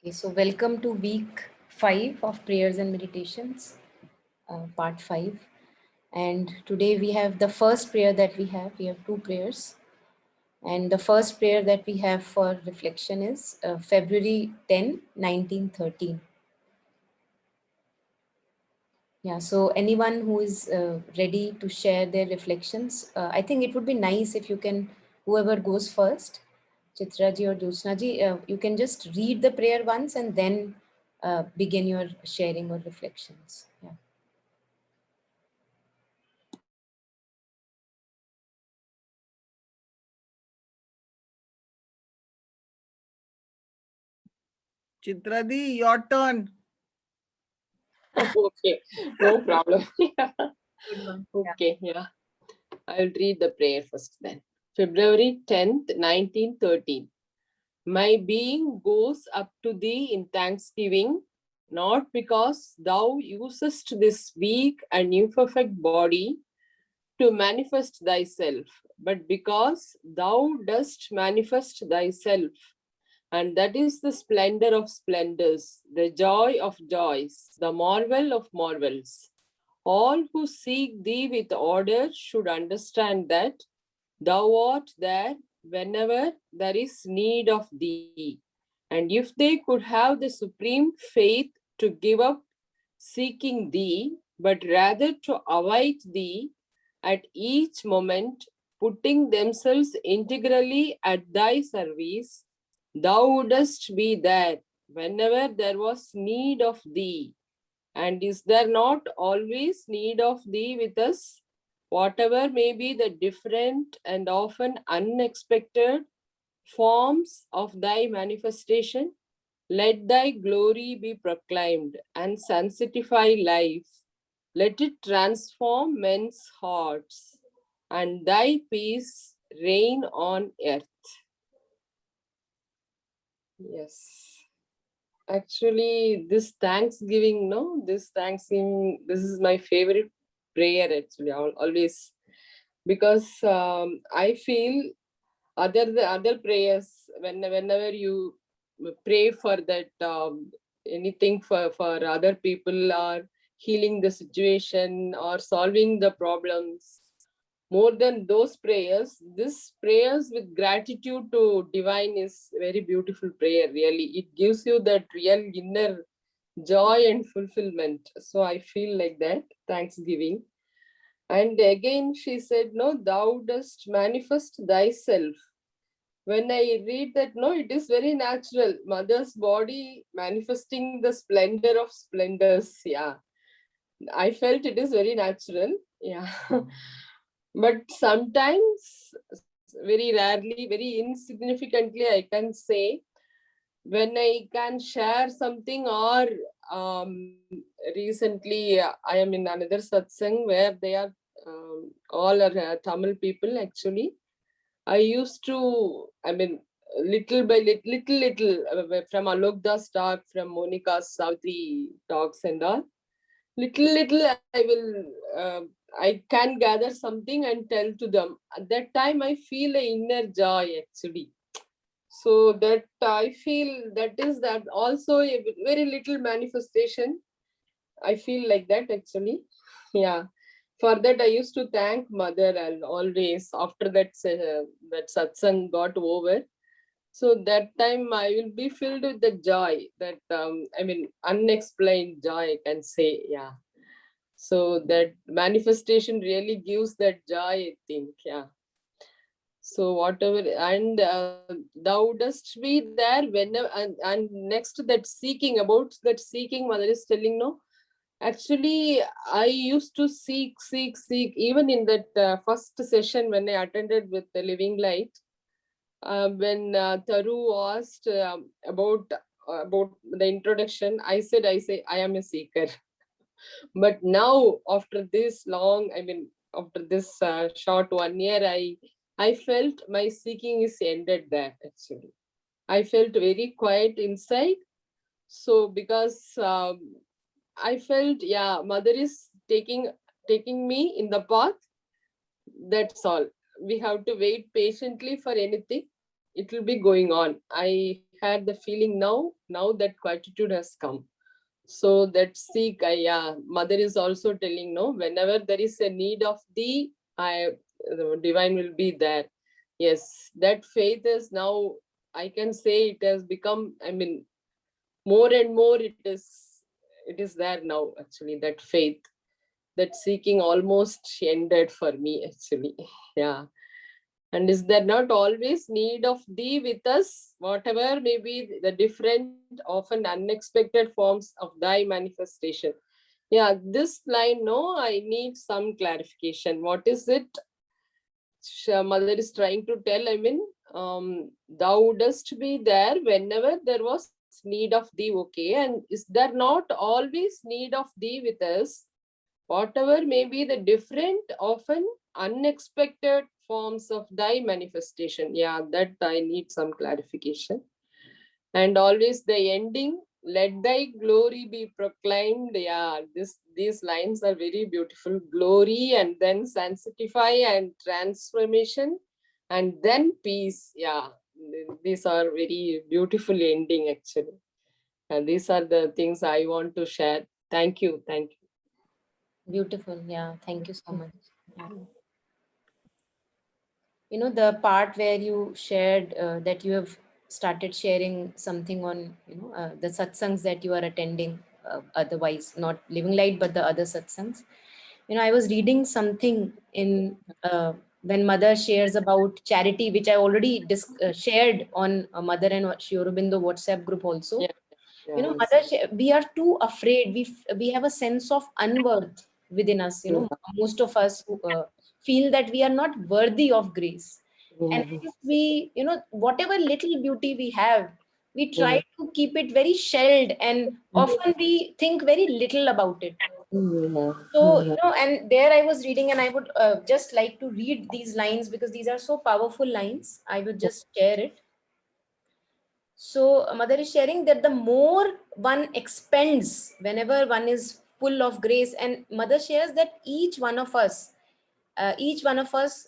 Okay, so welcome to week 5 of prayers and meditations, part 5. And today we have the first prayer that we have. We have two prayers. And the first prayer that we have for reflection is February 10, 1913. Yeah, so anyone who is ready to share their reflections, I think it would be nice if you can, whoever goes first, Chitra ji or Jyotsna ji, you can just read the prayer once and then begin your sharing or reflections. Yeah. Chitradi, your turn. Okay, no problem. Good one. Okay, yeah. I'll read the prayer first then. February 10th, 1913. My being goes up to thee in thanksgiving, not because thou usest this weak and imperfect body to manifest thyself, but because thou dost manifest thyself. And that is the splendor of splendors, the joy of joys, the marvel of marvels. All who seek thee with order should understand that thou art there whenever there is need of thee. And if they could have the supreme faith to give up seeking thee, but rather to await thee at each moment, putting themselves integrally at thy service, thou wouldst be there whenever there was need of thee. And is there not always need of thee with us? Whatever may be the different and often unexpected forms of thy manifestation, let thy glory be proclaimed and sanctify life. Let it transform men's hearts, and thy peace reign on earth. Yes. Actually, this Thanksgiving, this is my favorite prayer actually, always. Because I feel the other prayers, whenever you pray for that, anything for other people or healing the situation or solving the problems, more than those prayers, this prayers with gratitude to divine is very beautiful prayer. Really, it gives you that real inner joy and fulfillment. So I feel like that Thanksgiving. And again she said, no, thou dost manifest thyself. When I read that, no, it is very natural. Mother's body manifesting the splendor of splendors. Yeah, I felt it is very natural. Yeah. But sometimes, very rarely, very insignificantly, I can say, when I can share something, or recently I am in another satsang where they are all are Tamil people actually. I used to, I mean, little by little, from Alok Das talk, from Monica's Southie talks and all, little I will, I can gather something and tell to them. At that time, I feel an inner joy actually. So that I feel that is that also a very little manifestation. I feel like that actually. Yeah. For that, I used to thank mother, and always after that satsang got over. So that time I will be filled with the joy, that I mean unexplained joy, I can say. Yeah. So that manifestation really gives that joy, I think. Yeah. So whatever, and thou dost be there whenever, and next that seeking, about that seeking, mother is telling, no, actually I used to seek even in that first session when I attended with the Living Light. When Taru asked about the introduction, I say I am a seeker. But now after this long, I mean after this short 1 year, I felt my seeking is ended there actually. I felt very quiet inside. So because I felt, yeah, mother is taking me in the path. That's all. We have to wait patiently for anything. It will be going on. I had the feeling now that gratitude has come. So that seek, yeah, mother is also telling, no, whenever there is a need of thee, the divine will be there. Yes, that faith is now, I can say it has become, I mean, more and more it is there now, actually, that faith, that seeking almost ended for me, actually. Yeah. And is there not always need of thee with us, whatever may be the different, often unexpected forms of thy manifestation? Yeah, this line, no, I need some clarification. What is it mother is trying to tell? I mean, thou dost be there whenever there was need of thee, okay? And is there not always need of thee with us, whatever may be the different, often unexpected forms of thy manifestation? Yeah, that I need some clarification. And always the ending, let thy glory be proclaimed. Yeah, these lines are very beautiful. Glory, and then sanctify and transformation, and then peace. Yeah, these are very beautiful ending, actually. And these are the things I want to share. Thank you. Thank you. Beautiful. Yeah. Thank you so much. You know, the part where you shared that you have started sharing something on, the satsangs that you are attending, otherwise not Living Light, but the other satsangs. You know, I was reading something in when Mother shares about charity, which I already shared on Mother and Shri Aurobindo WhatsApp group also. Yeah, You yeah, know, yes. Mother, we are too afraid. We have a sense of unworth within us. You know, most of us who, feel that we are not worthy of grace. And Mhm. if we, whatever little beauty we have, we try to keep it very shelled, and often we think very little about it. So, and there I was reading, and I would just like to read these lines because these are so powerful lines. I would just share it. So, Mother is sharing that the more one expends whenever one is full of grace, and Mother shares that each one of us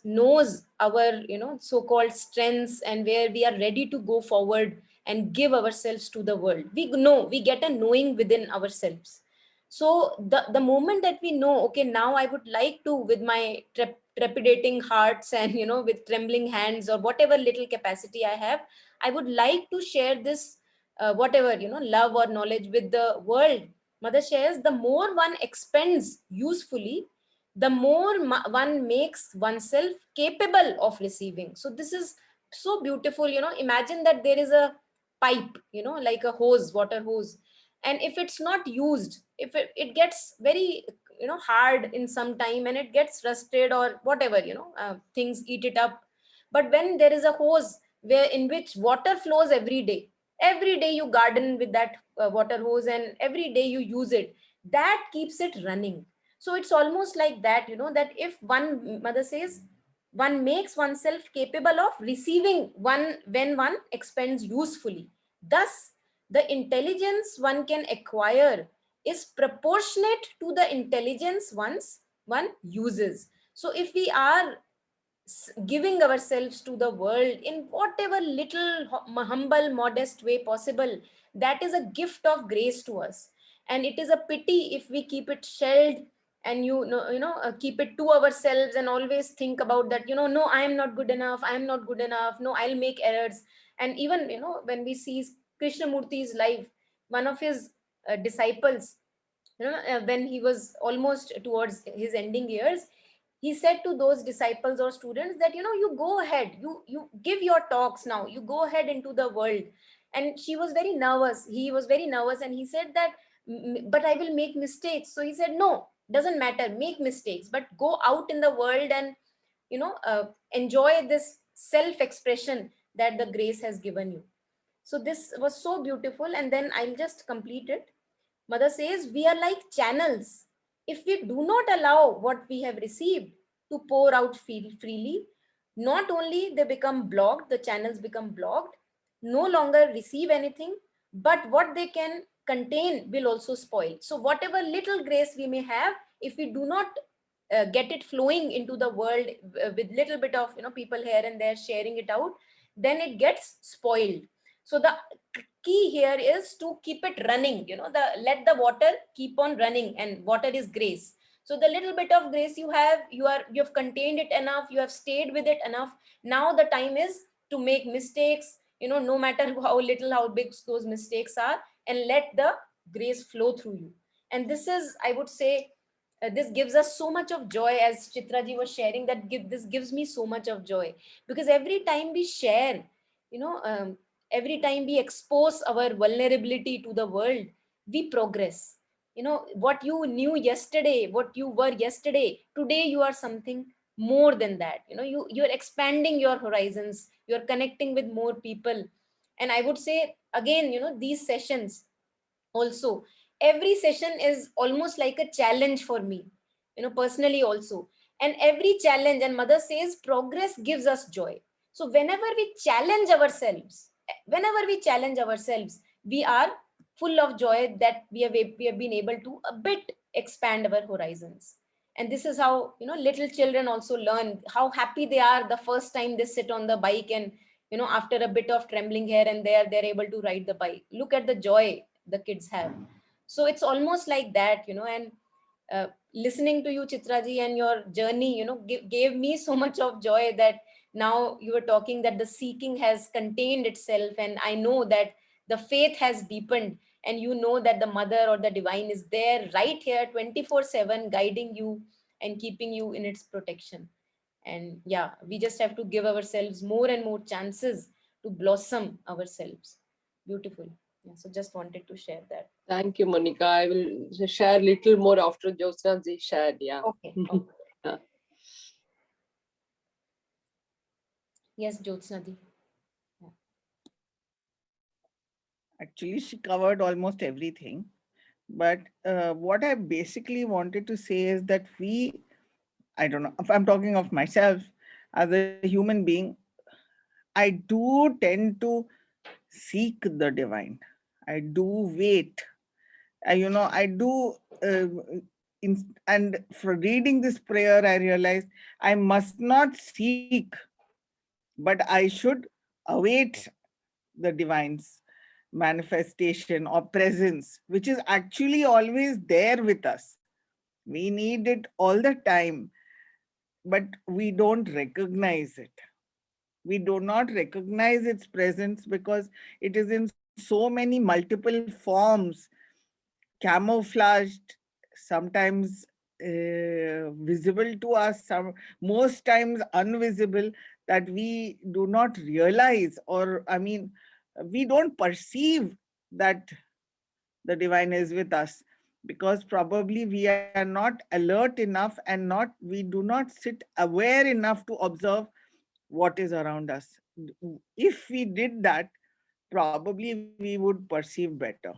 knows our, so-called strengths, and where we are ready to go forward and give ourselves to the world. We know, we get a knowing within ourselves. So the moment that we know, okay, now I would like to, with my trepidating hearts and, with trembling hands, or whatever little capacity I have, I would like to share this, whatever, love or knowledge with the world. Mother shares, the more one expends usefully, the more one makes oneself capable of receiving. So this is so beautiful. Imagine that there is a pipe, like a hose, water hose, and if it's not used, if it gets very, hard in some time, and it gets rusted or whatever, things eat it up. But when there is a hose where in which water flows every day you garden with that water hose, and every day you use it, that keeps it running. So it's almost like that, that if one, Mother says, one makes oneself capable of receiving one when one expends usefully. Thus, the intelligence one can acquire is proportionate to the intelligence one uses. So if we are giving ourselves to the world in whatever little humble, modest way possible, that is a gift of grace to us. And it is a pity if we keep it shelled, and keep it to ourselves, and always think about that, no, I am not good enough, I am not good enough, no, I'll make errors. And even, when we see Krishnamurti's life, one of his disciples, when he was almost towards his ending years, he said to those disciples or students that, you go ahead, you give your talks now, you go ahead into the world. And she was very nervous, he was very nervous, and he said that, But I will make mistakes." So he said, "No, doesn't matter, make mistakes, but go out in the world and, enjoy this self expression that the grace has given you." So this was so beautiful, and then I'll just complete it. Mother says, we are like channels. If we do not allow what we have received to pour out freely, not only they become blocked, the channels become blocked, no longer receive anything, but what they can contain will also spoil. So whatever little grace we may have, if we do not get it flowing into the world with little bit of, people here and there sharing it out, then it gets spoiled. So the key here is to keep it running, let the water keep on running, and water is grace. So the little bit of grace you have, you have contained it enough, you have stayed with it enough. Now the time is to make mistakes, no matter how little, how big those mistakes are, and let the grace flow through you. And this is, I would say, this gives us so much of joy. As Chitraji was sharing, this gives me so much of joy, because every time we share, you know every time we expose our vulnerability to the world, we progress. What you knew yesterday, what you were yesterday, today you are something more than that. You're expanding your horizons, you're connecting with more people. And I would say again, these sessions also, every session is almost like a challenge for me, personally also. And every challenge, and mother says progress gives us joy. So whenever we challenge ourselves, we are full of joy that we have been able to a bit expand our horizons. And this is how, little children also learn how happy they are the first time they sit on the bike, and after a bit of trembling here and there, they're able to ride the bike. Look at the joy the kids have. So it's almost like that. And listening to you, Chitraji, and your journey, gave me so much of joy, that now you were talking that the seeking has contained itself, and I know that the faith has deepened, and that the mother or the divine is there right here 24/7, guiding you and keeping you in its protection. And yeah, we just have to give ourselves more and more chances to blossom ourselves. Beautiful. Yeah, so just wanted to share that. Thank you, Monica. I will share little more after Jyotsna ji shared. Yeah. Okay. Yeah. Yes, Jyotsna di. Yeah. Actually, she covered almost everything. But what I basically wanted to say is that I don't know, if I'm talking of myself as a human being, I do tend to seek the divine. I do wait. I do. And for reading this prayer, I realized I must not seek, but I should await the divine's manifestation or presence, which is actually always there with us. We need it all the time, but we don't recognize it. We do not recognize its presence because it is in so many multiple forms, camouflaged, sometimes visible to us, most times invisible, that we do not realize, or I mean, we don't perceive that the divine is with us, because probably we are not alert enough, and we do not sit aware enough to observe what is around us. If we did that, probably we would perceive better.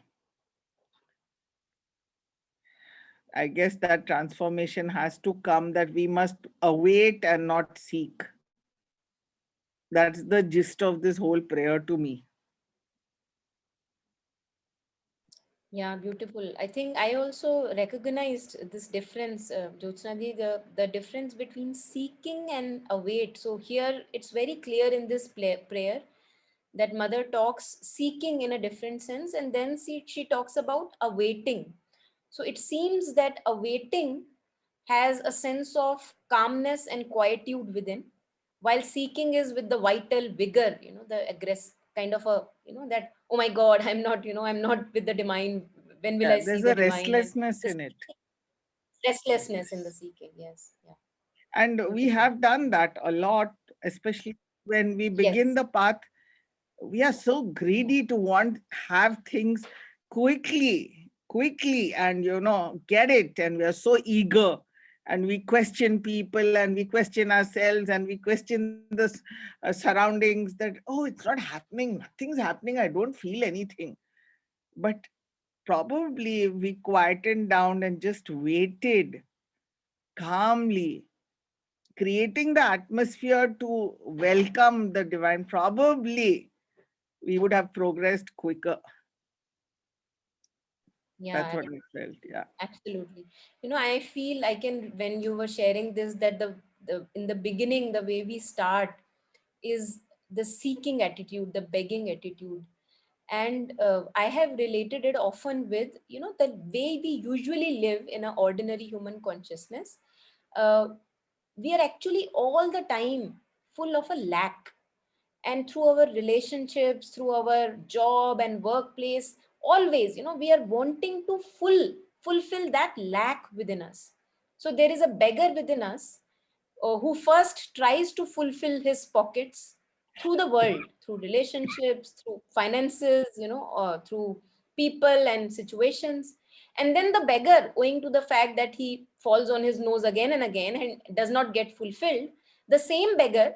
I guess that transformation has to come, that we must await and not seek. That's the gist of this whole prayer to me. Yeah, beautiful. I think I also recognized this difference, Jyotsnadi, the difference between seeking and await. So here it's very clear in this prayer that mother talks seeking in a different sense, and then she talks about awaiting. So it seems that awaiting has a sense of calmness and quietude within, while seeking is with the vital vigor, the aggress kind of a, that, oh my God, I'm not with the divine. When will Yeah, I see there's the a divine? And restlessness the in it. restlessness in the seeking. Yes. Yeah. And we Beautiful. have done that a lot, especially when we begin Yes. the path. We are so Yeah. greedy to have things quickly, and get it. And we are so eager, and we question people, and we question ourselves, and we question the surroundings, that, oh, it's not happening, nothing's happening, I don't feel anything. But probably we quietened down and just waited calmly, creating the atmosphere to welcome the divine. Probably we would have progressed quicker. That's Yeah. what I felt. Yeah. Absolutely. I feel I can, when you were sharing this, that the in the beginning, the way we start is the seeking attitude, the begging attitude. And I have related it often with, the way we usually live in an ordinary human consciousness. Uh, we are actually all the time full of a lack, and through our relationships, through our job and workplace, always, we are wanting to fulfill that lack within us. So there is a beggar within us, who first tries to fulfill his pockets through the world, through relationships, through finances, or through people and situations. And then the beggar, owing to the fact that he falls on his nose again and again and does not get fulfilled, the same beggar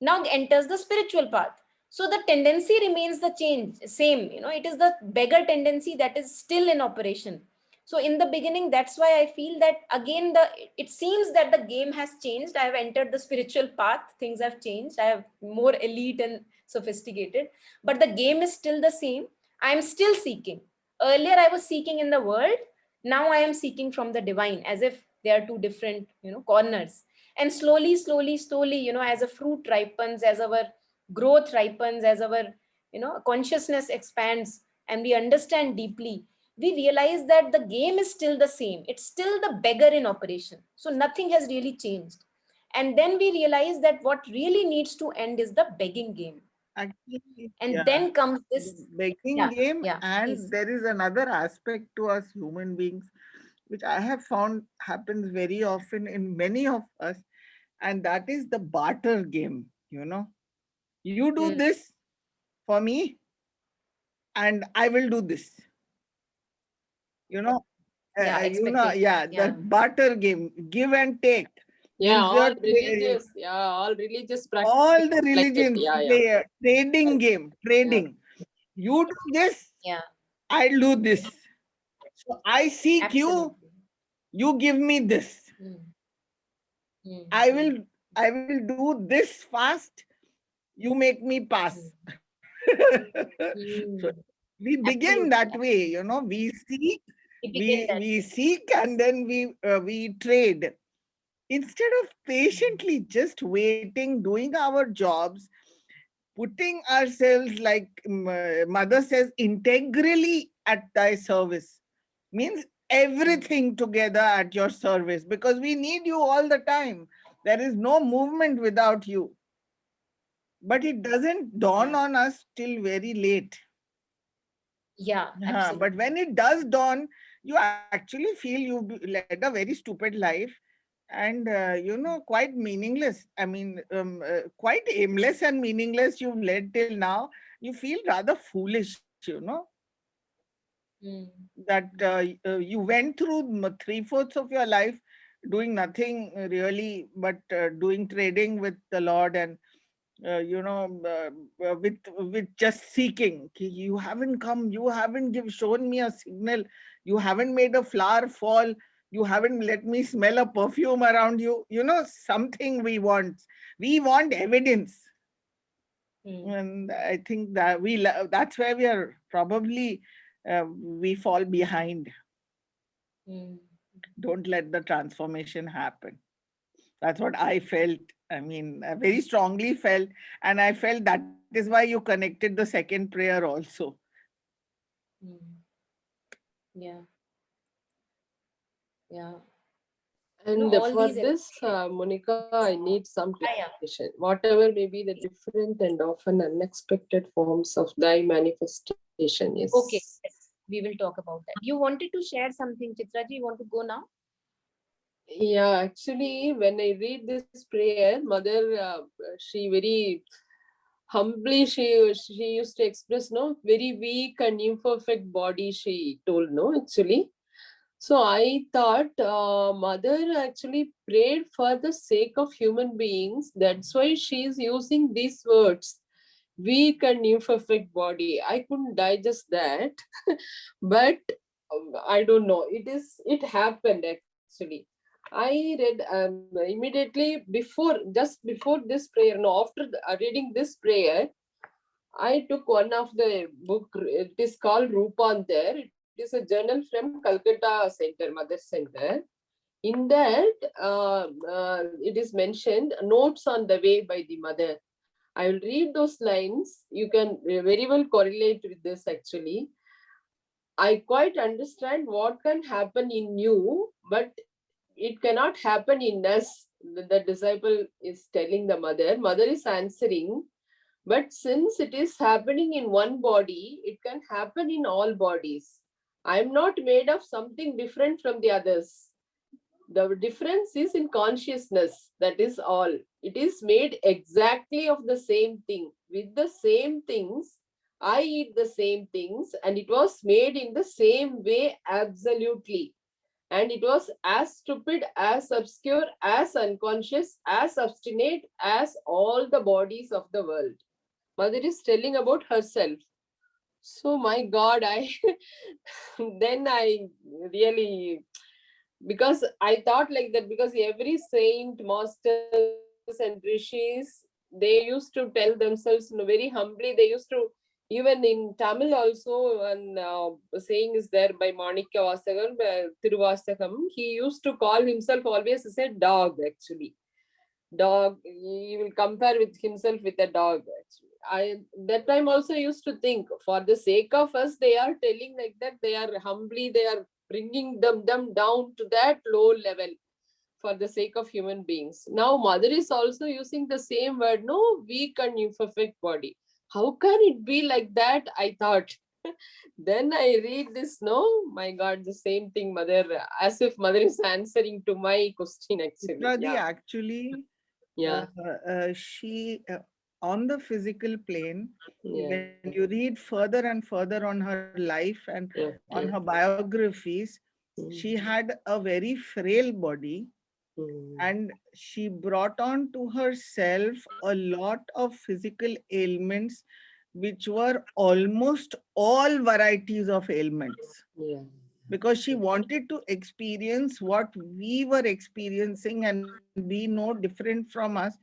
now enters the spiritual path. So the tendency remains the change same, it is the beggar tendency that is still in operation. So in the beginning, that's why I feel that again, it seems that the game has changed. I have entered the spiritual path, things have changed, I have more elite and sophisticated, but the game is still the same. I am still seeking. Earlier I was seeking in the world, now I am seeking from the divine, as if they are two different, corners. And slowly, as a fruit ripens, as our growth ripens, as our, consciousness expands, and we understand deeply, we realize that the game is still the same. It's still the beggar in operation, so nothing has really changed. And then we realize that what really needs to end is the begging game. Actually, And yeah, then comes the this. begging Yeah, game, yeah, and please. there is another aspect to us human beings, which I have found happens very often in many of us, and that is the barter game. You do Hmm. this for me, and I will do this. You know, Yeah, expectation. yeah, the Yeah. barter game, give and take. Yeah, Insert all religious all practices the like that. religions, Yeah, yeah, trading game, yeah. trading. You do this, Yeah, I'll do this. So I seek you, absolutely. you give me this. Hmm. Hmm. I Hmm. will I will do this fast, you make me pass. Hmm. So Hmm. we begin that Absolutely, way, absolutely. we seek, We begin we that we way. seek, and then we trade. Instead of Hmm. patiently just waiting, doing our jobs, putting ourselves, like mother says, integrally at thy service, means Hmm. everything together at your service, because we need you all the time. There is no movement without you. But it doesn't dawn Yeah. on us till very late. Yeah, But absolutely. when it does dawn, you actually feel you led a very stupid life, and quite meaningless. I mean, quite aimless and meaningless you've led till now. You feel rather foolish, Hmm. that you went through 3/4 of your life doing nothing really, but doing trading with the Lord, and with just seeking. You haven't come, you haven't shown me a signal, you haven't made a flower fall, you haven't let me smell a perfume around you. Something we want evidence. Hmm. And I think that that's where we are probably, we fall behind. Hmm. Don't let the transformation happen. That's what I felt. I mean, I very strongly felt, and I felt that is why you connected the second prayer also. Hmm. Yeah, yeah. And All for these this, evaluations. Monica, I need some Yeah, yeah. clarification. Whatever may be the different and often unexpected forms of thy manifestation, yes. Okay, yes. We will talk about that. You wanted to share something, Chitraji? You want to go now? Yeah, actually, when I read this prayer, Mother, she very humbly she used to express, no, very weak and imperfect body. She told, no, actually. So I thought Mother actually prayed for the sake of human beings. That's why she is using these words, weak and imperfect body. I couldn't digest that, but I don't know. It happened actually. I read immediately just before this prayer. No, after reading this prayer, I took one of the book. It is called Rupantar. It is a journal from Calcutta Center, Mother Center. In that, it is mentioned notes on the way by the mother. I will read those lines. You can very well correlate with this actually. I quite understand what can happen in you, but it cannot happen in us. The disciple is telling the mother. Mother is answering, but since it is happening in one body, it can happen in all bodies. I am not made of something different from the others. The difference is in consciousness. That is all. It is made exactly of the same thing. With the same things, I eat the same things, and it was made in the same way, absolutely. And it was as stupid, as obscure, as unconscious, as obstinate as all the bodies of the world. Mother is telling about herself. So, my God, I then I really, because I thought like that, because every saint, masters, and rishis, they used to tell themselves, very humbly. They used to, even in Tamil also, one saying is there by Manikya Vasakam, Tiruvasakam. He used to call himself always as a dog, actually. Dog, he will compare with himself with a dog, actually. I that time also used to think, for the sake of us, they are telling like that. They are humbly, they are bringing them down to that low level for the sake of human beings. Now, mother is also using the same word, no, weak and imperfect body. How can it be like that? I thought. Then I read this, no, my God, the same thing, mother, as if mother is answering to my question, actually. Chitradi, Yeah, actually, yeah, she on the physical plane, yeah, when you read further and further on her life and on her okay. biographies, she Mm, had a very frail body, mm, and she brought on to herself a lot of physical ailments, which were almost all varieties of ailments, yeah, because she wanted to experience what we were experiencing and be no different from us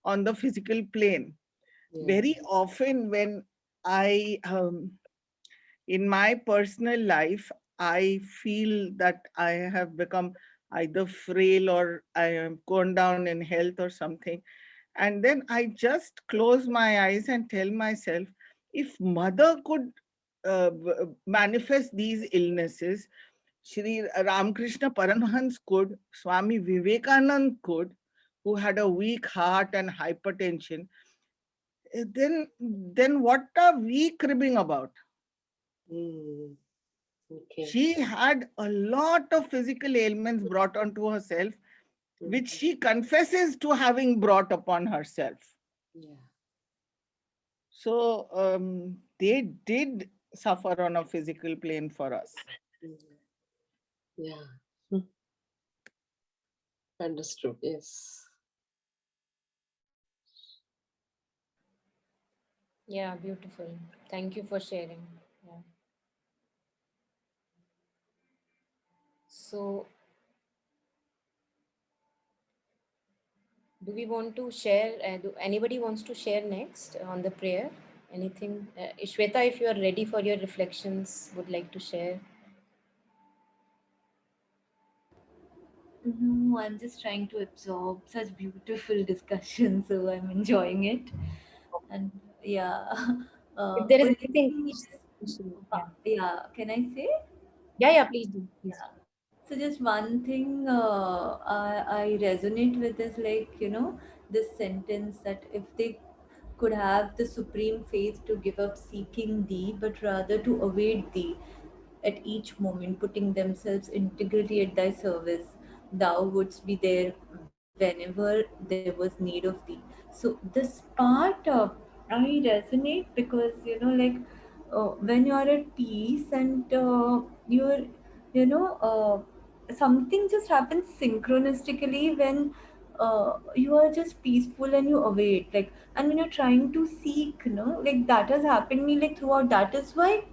on the physical plane. yeah, Very often, when I in my personal life, I feel that I have become either frail or I am gone down in health or something. And then I just close my eyes and tell myself, if mother could manifest these illnesses, Shri Ramakrishna Paramhans could, Swami Vivekanand could, who had a weak heart and hypertension, then what are we cribbing about? mm, okay, She had a lot of physical ailments brought onto herself, mm, which she confesses to having brought upon herself. yeah, So they did suffer on a physical plane for us. mm, yeah. Hmm, understood, yes. Yeah, beautiful. Thank you for sharing. Yeah. So, do we want to share? Do anybody wants to share next on the prayer? Anything? Shweta, if you are ready for your reflections, would like to share. No, I'm just trying to absorb such beautiful discussion, so I'm enjoying it. And yeah, If there is only anything, thing please, is, yeah, yeah, can I say? yeah, please do, please. Yeah. So just one thing I resonate with is like, this sentence that if they could have the supreme faith to give up seeking thee, but rather to await thee at each moment, putting themselves integrally at thy service, thou wouldst be there whenever there was need of thee. So this part I resonate because when you are at peace and you're you know something just happens synchronistically when you are just peaceful and you await, like, and when you're trying to seek, like that has happened me like throughout. That is why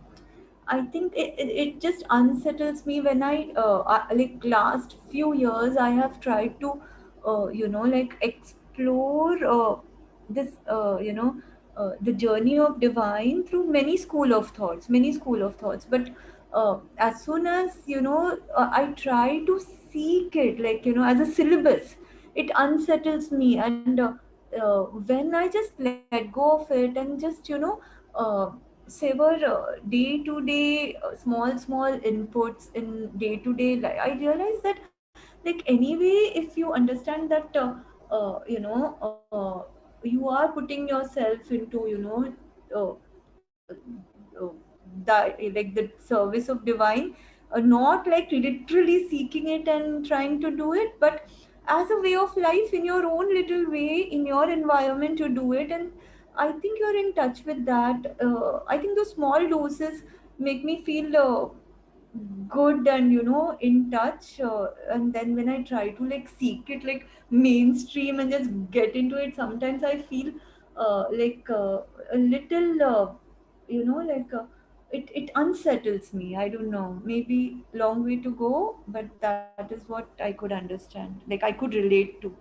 I think it just unsettles me when like last few years I have tried to like explore the journey of divine through many school of thoughts, but as soon as I try to seek it, like, as a syllabus, it unsettles me. And when I just let go of it and just savor day to day small inputs in day to day life, I realize that like anyway, if you understand that you are putting yourself into uh, uh, that like the service of divine, not like literally seeking it and trying to do it, but as a way of life in your own little way in your environment to do it. And I think you're in touch with that. I think those small doses make me feel good and in touch, and then when I try to like seek it like mainstream and just get into it, sometimes I feel a little like it unsettles me. I don't know, maybe long way to go, but that is what I could understand, like I could relate to.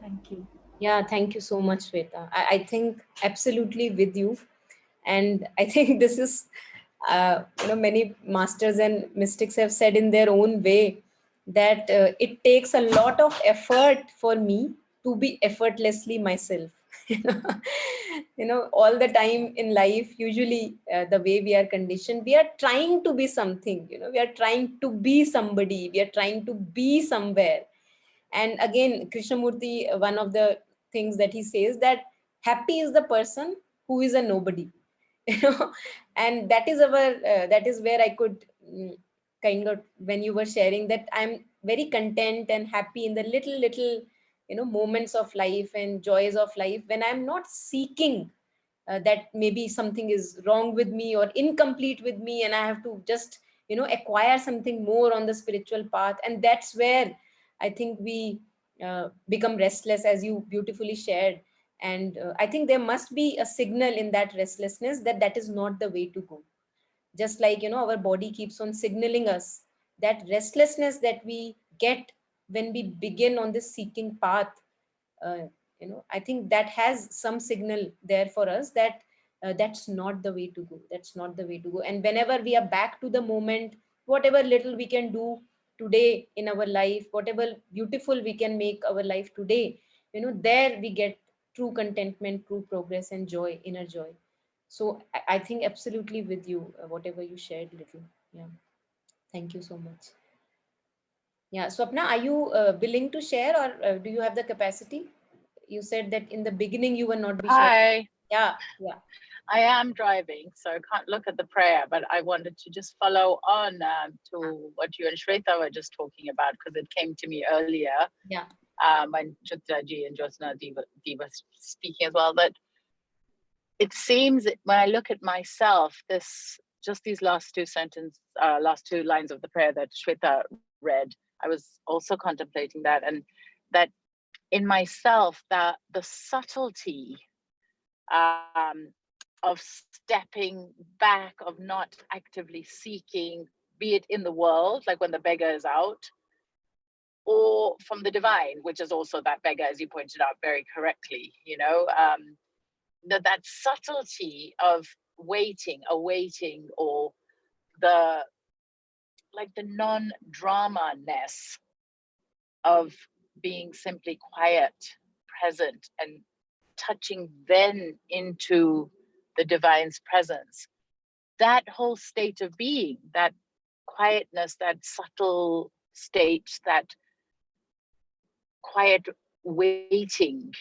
Thank you. Yeah, thank you so much, Shweta. I think absolutely with you. And I think this is, many masters and mystics have said in their own way that it takes a lot of effort for me to be effortlessly myself. you know all the time in life, usually the way we are conditioned, we are trying to be something, we are trying to be somebody, we are trying to be somewhere. And again, Krishnamurti, one of the things that he says, that happy is the person who is a nobody. you know and that is where I could kind of, when you were sharing, that I'm very content and happy in the little moments of life and joys of life, when I'm not seeking that maybe something is wrong with me or incomplete with me, and I have to just acquire something more on the spiritual path. And that's where I think we become restless, as you beautifully shared. And I think there must be a signal in that restlessness, that that is not the way to go. Just like our body keeps on signaling us, that restlessness that we get when we begin on this seeking path, uh, I think that has some signal there for us, that that's not the way to go, that's not the way to go. And whenever we are back to the moment, whatever little we can do today in our life, whatever beautiful we can make our life today, there we get true contentment, true progress and joy, inner joy. So I think absolutely with you, whatever you shared little. Yeah, thank you so much. Yeah, Swapna, are you willing to share, or do you have the capacity? You said that in the beginning you were not be sharing. Hi, Yeah, yeah, I am driving, so I can't look at the prayer, but I wanted to just follow on to what you and Shweta were just talking about, because it came to me earlier yeah, when Chitraji and Josna Dee was speaking as well, that it seems that when I look at myself, these last two lines of the prayer that Shweta read, I was also contemplating that, and that in myself, that the subtlety of stepping back, of not actively seeking, be it in the world, like when the beggar is out, or from the divine, which is also that beggar, as you pointed out very correctly, that subtlety of awaiting, or the the non-drama-ness of being simply quiet, present, and touching then into the divine's presence. That whole state of being, that quietness, that subtle state, that quiet waiting,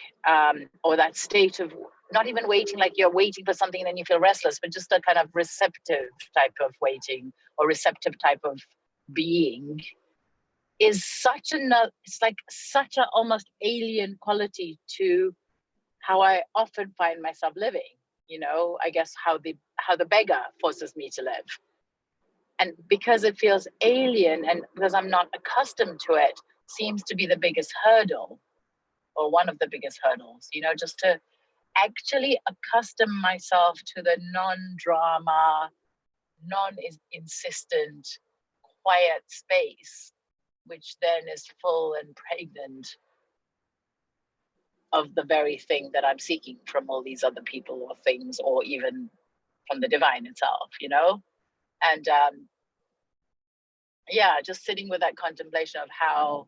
or that state of not even waiting like you're waiting for something and then you feel restless, but just a kind of receptive type of waiting, or receptive type of being, is it's like such a almost alien quality to how I often find myself living. I guess how the beggar forces me to live. And because it feels alien, and because I'm not accustomed to it, seems to be the biggest hurdle, or one of the biggest hurdles, just to actually accustom myself to the non-drama, non-insistent, quiet space, which then is full and pregnant of the very thing that I'm seeking from all these other people or things, or even from the divine itself, And yeah, just sitting with that contemplation of how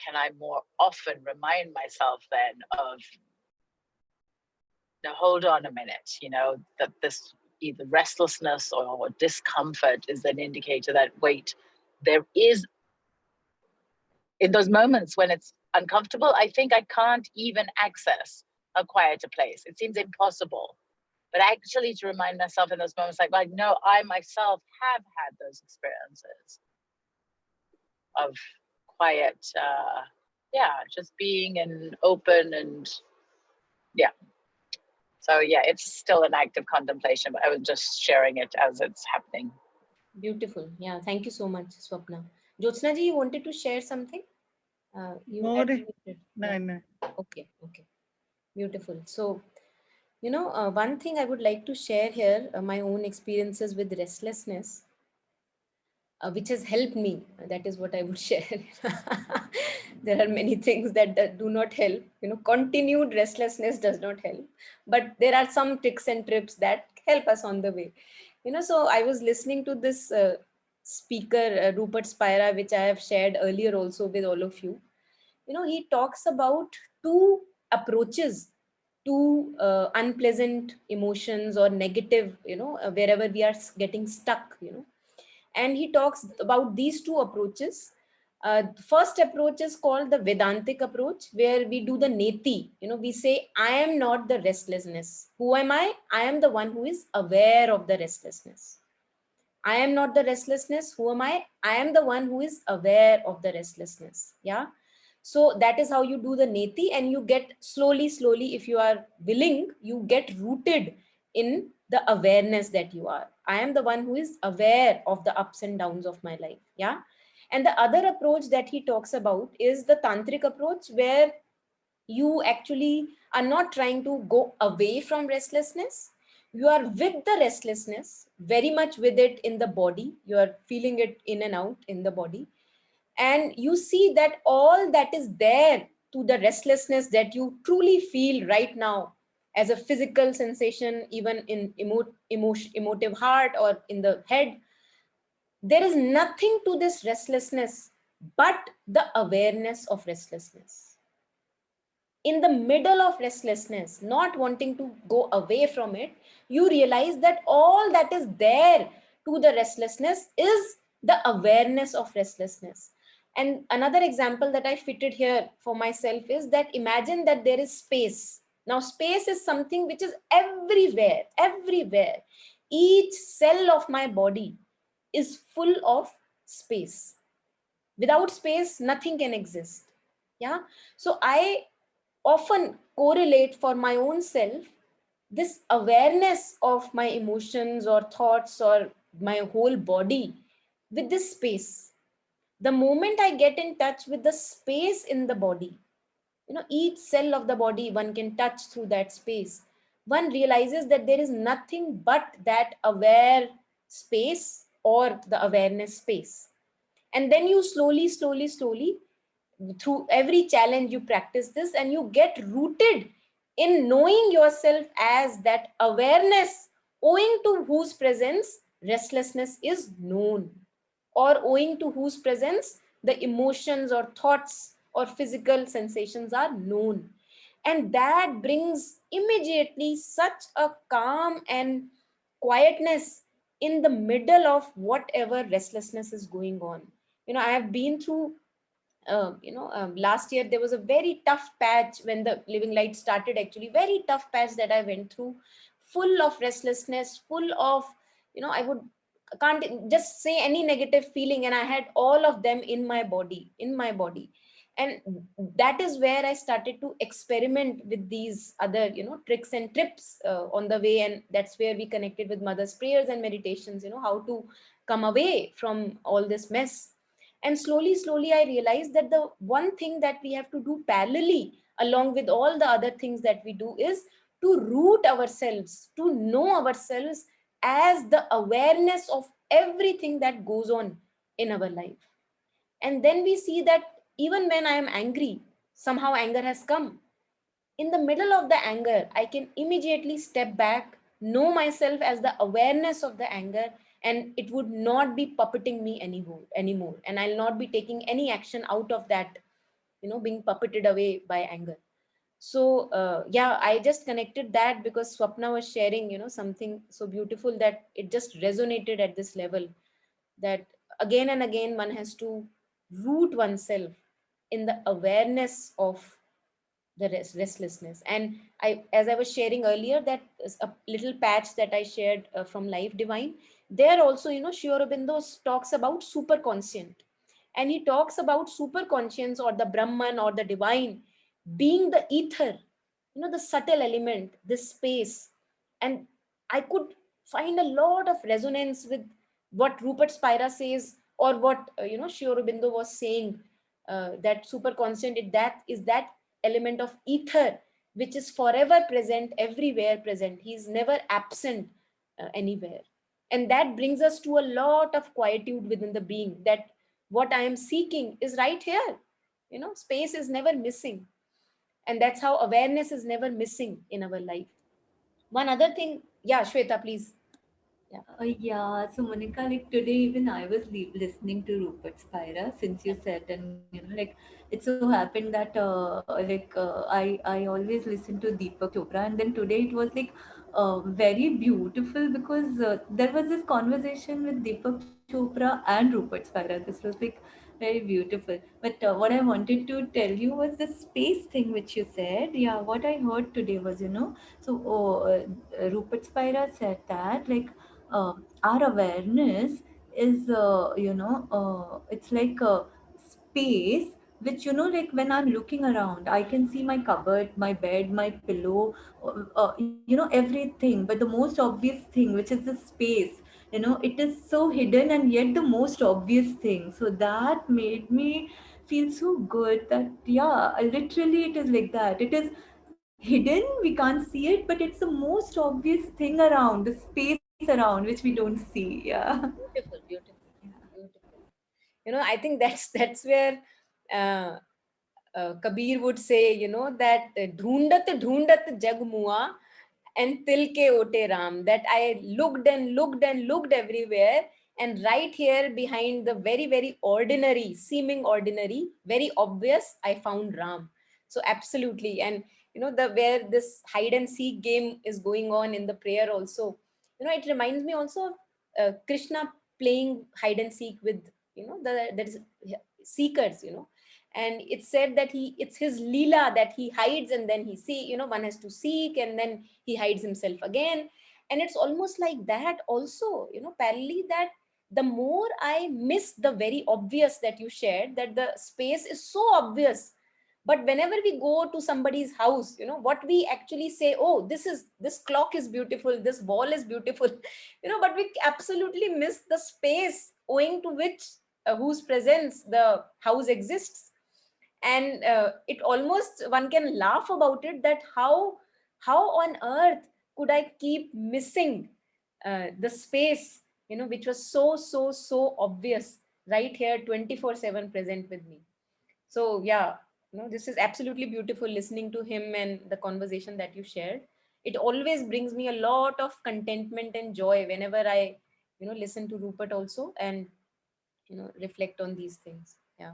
can I more often remind myself then of, now hold on a minute, that this either restlessness or discomfort is an indicator that, wait, there is, in those moments when it's uncomfortable, I think I can't even access a quieter place. It seems impossible. But actually to remind myself in those moments, like no, I myself have had those experiences of quiet, just being and open and yeah. So yeah, it's still an act of contemplation, but I was just sharing it as it's happening. Beautiful. Yeah, thank you so much, Swapna. Jyotsna ji, you wanted to share something? You No, had no, unmuted. Yeah. no. Okay. Okay. Beautiful. So, one thing I would like to share here, my own experiences with restlessness, which has helped me. That is what I would share. There are many things that do not help. Continued restlessness does not help, but there are some tricks and tips that help us on the way. So I was listening to this speaker, Rupert Spira, which I have shared earlier also with all of you. He talks about two approaches to unpleasant emotions or negative, wherever we are getting stuck, and he talks about these two approaches. The first approach is called the Vedantic approach, where we do the neti. We say, I am not the restlessness. Who am I? I am the one who is aware of the restlessness. I am not the restlessness. Who am I? I am the one who is aware of the restlessness. Yeah. So that is how you do the neti, and you get slowly, if you are willing, you get rooted in the awareness that you are. I am the one who is aware of the ups and downs of my life. Yeah. And the other approach that he talks about is the tantric approach, where you actually are not trying to go away from restlessness. You are with the restlessness, very much with it in the body. You are feeling it in and out in the body, and you see that all that is there to the restlessness that you truly feel right now as a physical sensation, even in emotive heart or in the head. There is nothing to this restlessness but the awareness of restlessness. In the middle of restlessness, not wanting to go away from it, you realize that all that is there to the restlessness is the awareness of restlessness. And another example that I fitted here for myself is that imagine that there is space. Now, space is something which is everywhere, everywhere. Each cell of my body is full of space. Without space, nothing can exist. Yeah. So I often correlate for my own self this awareness of my emotions or thoughts or my whole body with this space. The moment I get in touch with the space in the body, each cell of the body one can touch through that space, one realizes that there is nothing but that aware space or the awareness space. And then you slowly, through every challenge, you practice this and you get rooted in knowing yourself as that awareness, owing to whose presence restlessness is known, or owing to whose presence the emotions or thoughts or physical sensations are known. And that brings immediately such a calm and quietness in the middle of whatever restlessness is going on. I have been through, last year there was a very tough patch when the Living Light started, actually very tough patch that I went through, full of restlessness, full of, I would can't just say any negative feeling, and I had all of them in my body. And that is where I started to experiment with these other, tricks and tips on the way, and that's where we connected with mother's prayers and meditations, how to come away from all this mess. And slowly I realized that the one thing that we have to do parallelly along with all the other things that we do is to root ourselves, to know ourselves as the awareness of everything that goes on in our life. And then we see that even when I am angry, somehow anger has come. In the middle of the anger, I can immediately step back, know myself as the awareness of the anger, and it would not be puppeting me anymore, and I'll not be taking any action out of that, being puppeted away by anger. So yeah, I just connected that because Swapna was sharing, something so beautiful that it just resonated at this level, that again and again one has to root oneself in the awareness of the restlessness. And I, as I was sharing earlier, that is a little patch that I shared from Life Divine, there also, Sri Aurobindo talks about superconscient, and he talks about superconscience or the Brahman or the divine being the ether, the subtle element, this space. And I could find a lot of resonance with what Rupert Spira says, or what Sri Aurobindo was saying, that superconscient, that is that element of ether which is forever present, everywhere present. He's never absent anywhere. And that brings us to a lot of quietude within the being, that what I am seeking is right here. Space is never missing. And that's how awareness is never missing in our life. One other thing, yeah, Shweta, please. Yeah. Yeah, so Monica, like today even I was listening to Rupert Spira since you said, and like it so happened that I always listen to Deepak Chopra, and then today it was like very beautiful because there was this conversation with Deepak Chopra and Rupert Spira. This was like very beautiful. But what I wanted to tell you was the space thing which you said. Yeah, what I heard today was, so Rupert Spira said that like our awareness is it's like a space which, like when I'm looking around, I can see my cupboard, my bed, my pillow, everything, but the most obvious thing, which is the space, it is so hidden and yet the most obvious thing. So that made me feel so good that yeah, literally it is like that. It is hidden, we can't see it, but it's the most obvious thing around, the space around which we don't see. Yeah. Beautiful, beautiful, beautiful. I think that's where uh, Kabir would say, that dhoondat dhoondat jag mua and tilke ote ram, that I looked and looked and looked everywhere, and right here behind the very, very ordinary, seeming ordinary, very obvious, I found Ram. So absolutely. And the where this hide and seek game is going on in the prayer also, it reminds me also of Krishna playing hide and seek with, there is seekers, and it's said that it's his leela that he hides, and then he see, one has to seek, and then he hides himself again. And it's almost like that also, parallelly, that the more I miss the very obvious that you shared, that the space is so obvious, but whenever we go to somebody's house, what we actually say, oh, this clock is beautiful, this wall is beautiful, but we absolutely miss the space owing to which, whose presence the house exists. And it almost, one can laugh about it, that how on earth could I keep missing the space, which was so obvious, right here, 24/7 present with me. So yeah, this is absolutely beautiful, listening to him and the conversation that you shared. It always brings me a lot of contentment and joy whenever I listen to Rupert also, and reflect on these things. Yeah,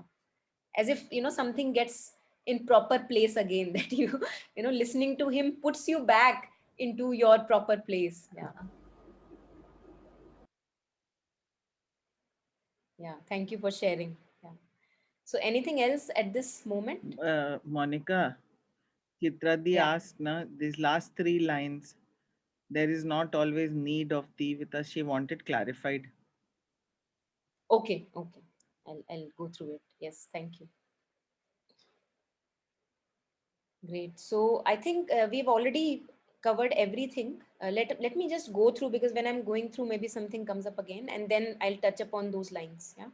as if something gets in proper place again, that listening to him puts you back into your proper place. Yeah. Yeah, thank you for sharing. Yeah. So anything else at this moment? Monica, Chitradi Yeah. asked, na, these last three lines, there is not always need of thee with us. She wanted clarified. Okay, okay, I'll go through it. Yes, thank you. Great. So I think we've already covered everything. Let me just go through, because when I'm going through, maybe something comes up again, and then I'll touch upon those lines. Yeah.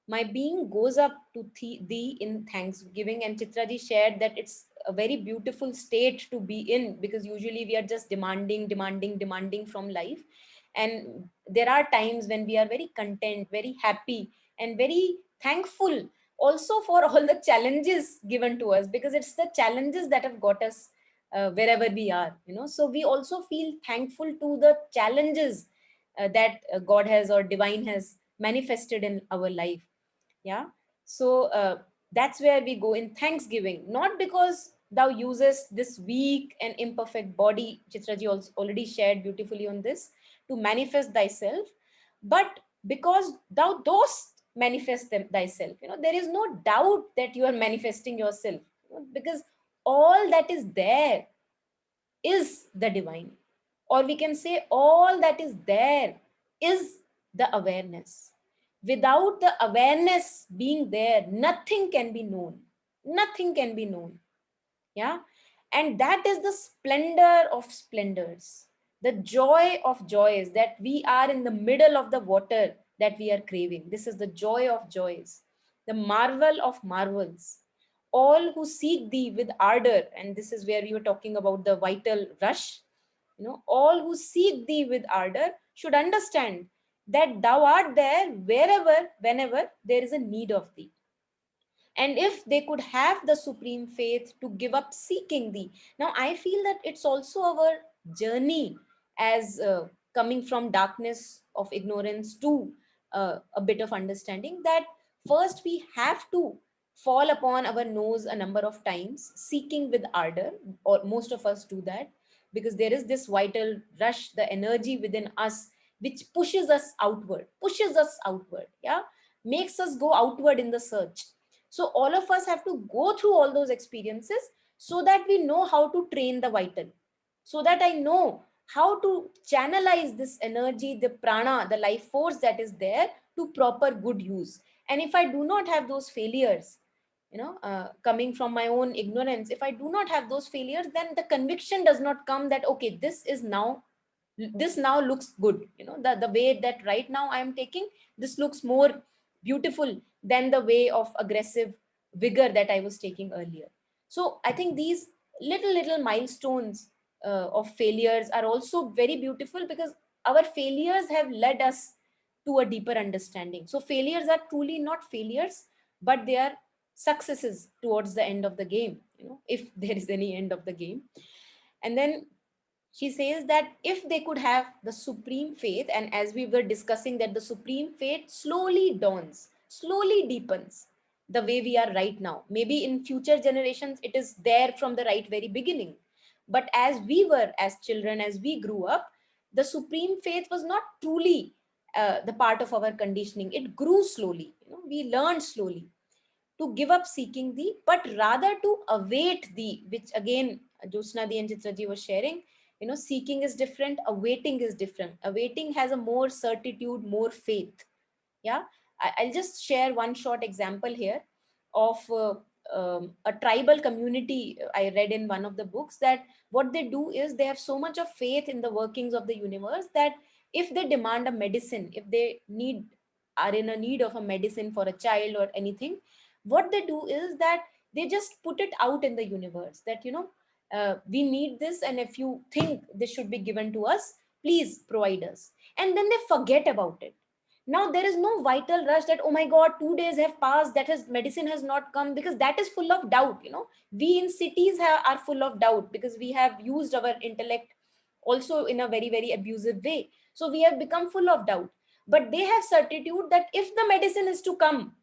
My being goes up to thee in thanksgiving. And Chitraji shared that it's a very beautiful state to be in, because usually we are just demanding from life. And there are times when we are very content, very happy, and very thankful also for all the challenges given to us, because it's the challenges that have got us wherever we are. So we also feel thankful to the challenges that God has or divine has manifested in our life. Yeah. So that's where we go in thanksgiving, not because thou usest this weak and imperfect body, Chitraji also already shared beautifully on this, to manifest thyself, but because thou dost manifest thyself. There is no doubt that you are manifesting yourself, because all that is there is the divine, or we can say all that is there is the awareness. Without the awareness being there, nothing can be known. Nothing can be known. Yeah. And that is the splendor of splendors, the joy of joys, that we are in the middle of the water that we are craving. This is the joy of joys, the marvel of marvels. All who seek thee with ardor, and this is where we were talking about the vital rush, all who seek thee with ardor should understand that thou art there wherever, whenever there is a need of thee. And if they could have the supreme faith to give up seeking thee. Now I feel that it's also our journey as coming from darkness of ignorance to a bit of understanding, that first we have to fall upon our nose a number of times seeking with ardor, or most of us do that, because there is this vital rush, the energy within us which pushes us outward, yeah, makes us go outward in the search. So all of us have to go through all those experiences so that we know how to train the vital, so that I know how to channelize this energy, the prana, the life force that is there, to proper good use. And if I do not have those failures, coming from my own ignorance, if I do not have those failures, then the conviction does not come that, okay, this now looks good, the way that right now I am taking, this looks more beautiful than the way of aggressive vigor that I was taking earlier. So I think these little milestones of failures are also very beautiful, because our failures have led us to a deeper understanding. So failures are truly not failures, but they are successes towards the end of the game, if there is any end of the game. And then she says that if they could have the supreme faith, and as we were discussing, that the supreme faith slowly dawns, slowly deepens the way we are right now. Maybe in future generations, it is there from the right very beginning. But as we were, as children, as we grew up, the supreme faith was not truly the part of our conditioning. It grew slowly. We learned slowly to give up seeking thee, but rather to await thee, which again, Josna Di and Chitraji was sharing. Seeking is different, awaiting is different. Awaiting has a more certitude, more faith. Yeah. I'll just share one short example here of a tribal community. I read in one of the books that what they do is they have so much of faith in the workings of the universe that if they demand a medicine, if they are in a need of a medicine for a child or anything, what they do is that they just put it out in the universe that, we need this, and if you think this should be given to us, please provide us. And then they forget about it. Now there is no vital rush that, oh my god, 2 days have passed, that has medicine has not come, because that is full of doubt. We in cities are full of doubt, because we have used our intellect also in a very very abusive way, so we have become full of doubt. But they have certitude that if the medicine is to come,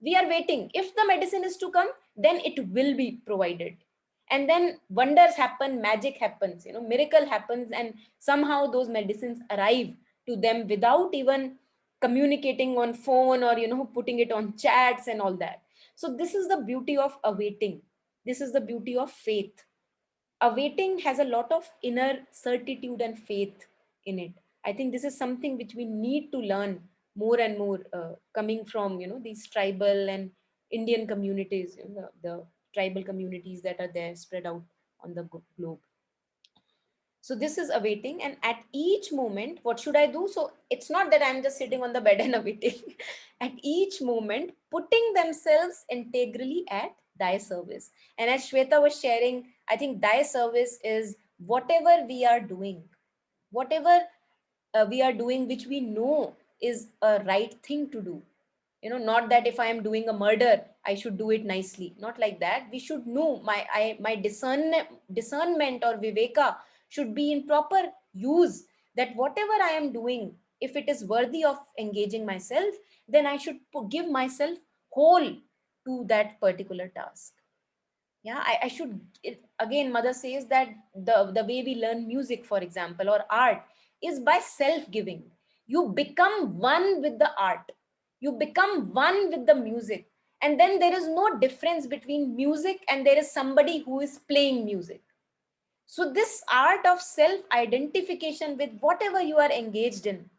we are waiting, if the medicine is to come, then it will be provided. And then wonders happen, magic happens, miracle happens, and somehow those medicines arrive to them without even communicating on phone, or putting it on chats and all that. So this is the beauty of awaiting. This is the beauty of faith. Awaiting has a lot of inner certitude and faith in it. I think this is something which we need to learn more and more, coming from these tribal and Indian communities, the tribal communities that are there spread out on the globe. So this is awaiting, and at each moment, what should I do? So it's not that I'm just sitting on the bed and awaiting. At each moment, putting themselves integrally at thy service. And as Shweta was sharing, I think thy service is whatever we are doing, whatever we are doing, which we know is a right thing to do. Not that if I am doing a murder, I should do it nicely. Not like that. We should know my discernment or viveka should be in proper use, that whatever I am doing if it is worthy of engaging myself, then I should give myself whole to that particular task. Yeah, I should again, mother says that the way we learn music, for example, or art, is by self giving. You become one with the art, you become one with the music, and then there is no difference between music and there is somebody who is playing music. So this art of self identification with whatever you are engaged in,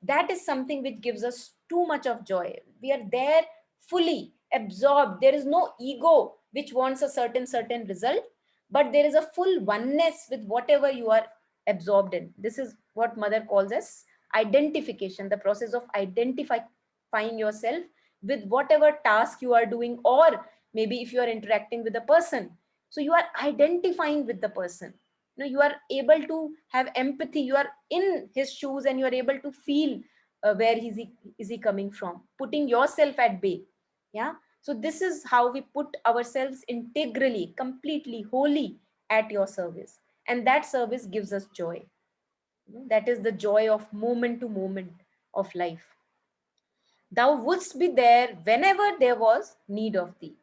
that is something which gives us too much of joy. We are there fully absorbed. There is no ego which wants a certain result, but there is a full oneness with whatever you are absorbed in. This is what mother calls as identification, the process of identifying yourself with whatever task you are doing, or maybe if you are interacting with a person, so you are identifying with the person. You are able to have empathy, you are in his shoes and you are able to feel where is he coming from, putting yourself at bay. Yeah, so this is how we put ourselves integrally, completely, wholly at your service, and that service gives us joy. That is the joy of moment to moment of life. Thou wouldst be there whenever there was need of thee.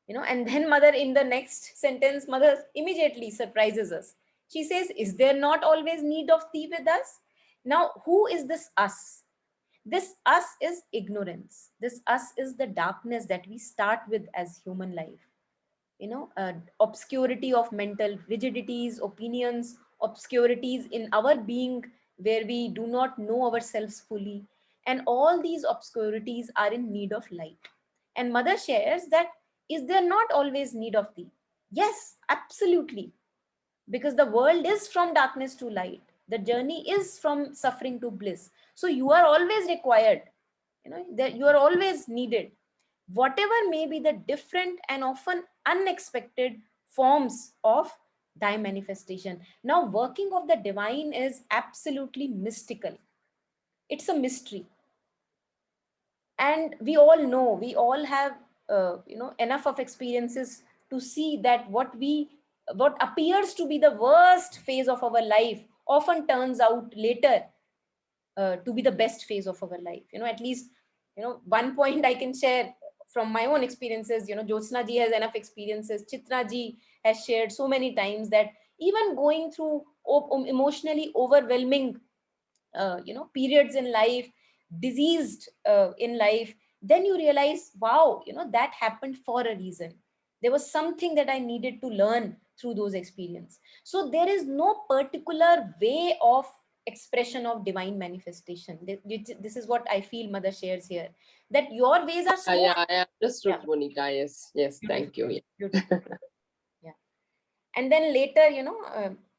And then mother, in the next sentence, mother immediately surprises us. She says, is there not always need of thee with us? Now, who is this us? This us is ignorance. This us is the darkness that we start with as human life. Obscurity of mental rigidities, opinions, obscurities in our being, where we do not know ourselves fully. And all these obscurities are in need of light. And mother shares that, is there not always need of thee? Yes, absolutely. Because the world is from darkness to light. The journey is from suffering to bliss. So you are always required, that you are always needed, whatever may be the different and often unexpected forms of thy manifestation. Now, working of the divine is absolutely mystical. It's a mystery. And we all know, we all have enough of experiences to see that what appears to be the worst phase of our life often turns out later to be the best phase of our life. At least, one point I can share from my own experiences. Jyotsna ji has enough experiences, Chitra ji has shared so many times that even going through emotionally overwhelming periods in life, diseased in life, then you realize, wow, that happened for a reason. There was something that I needed to learn through those experiences. So there is no particular way of expression of divine manifestation. This is what I feel mother shares here, that your ways are so Yeah, I understood, yeah, Monica. Yes, yes, thank you. Yeah. beautiful. Yeah. And then later,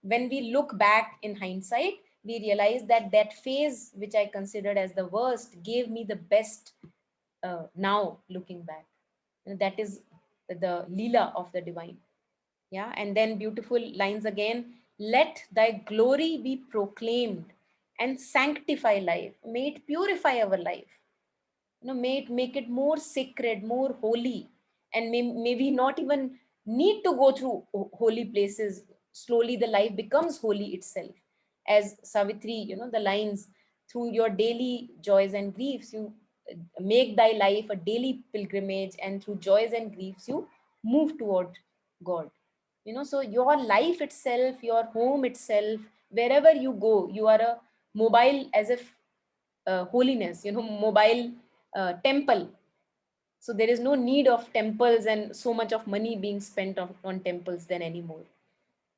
when we look back in hindsight, we realize that that phase which I considered as the worst gave me the best. Now looking back, that is the Leela of the divine. Yeah. And then beautiful lines again: let thy glory be proclaimed and sanctify life, may it purify our life, make it more sacred, more holy. And may we not even need to go through holy places. Slowly the life becomes holy itself. As Savitri, the lines: through your daily joys and griefs, you make thy life a daily pilgrimage, and through joys and griefs you move toward God. So your life itself, your home itself, wherever you go, you are a mobile, as if holiness, mobile temple. So there is no need of temples and so much of money being spent on temples then anymore.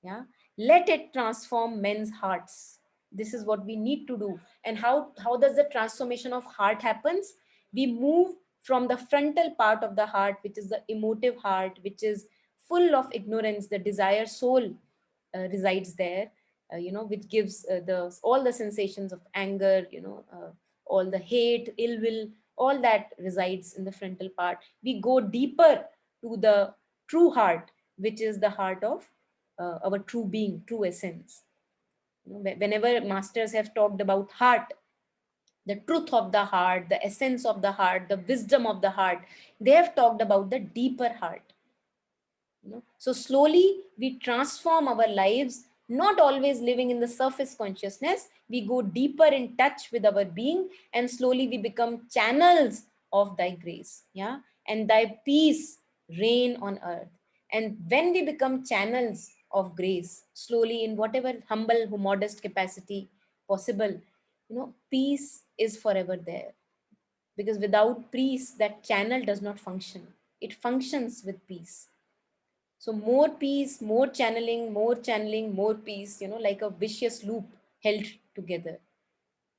Yeah, let it transform men's hearts. This is what we need to do. And how does the transformation of heart happens? We move from the frontal part of the heart, which is the emotive heart, which is full of ignorance. The desire soul resides there, which gives the all the sensations of anger, all the hate, ill will, all that resides in the frontal part. We go deeper to the true heart, which is the heart of our true being, true essence. Whenever masters have talked about heart, the truth of the heart, the essence of the heart, the wisdom of the heart, they have talked about the deeper heart. So slowly we transform our lives not always living in the surface consciousness. We go deeper in touch with our being, and slowly we become channels of thy grace. Yeah. And thy peace reign on earth. And when we become channels of grace, slowly, in whatever humble, modest capacity possible, peace is forever there. Because without peace, that channel does not function. It functions with peace. So more peace, more channeling, more peace, like a vicious loop held together.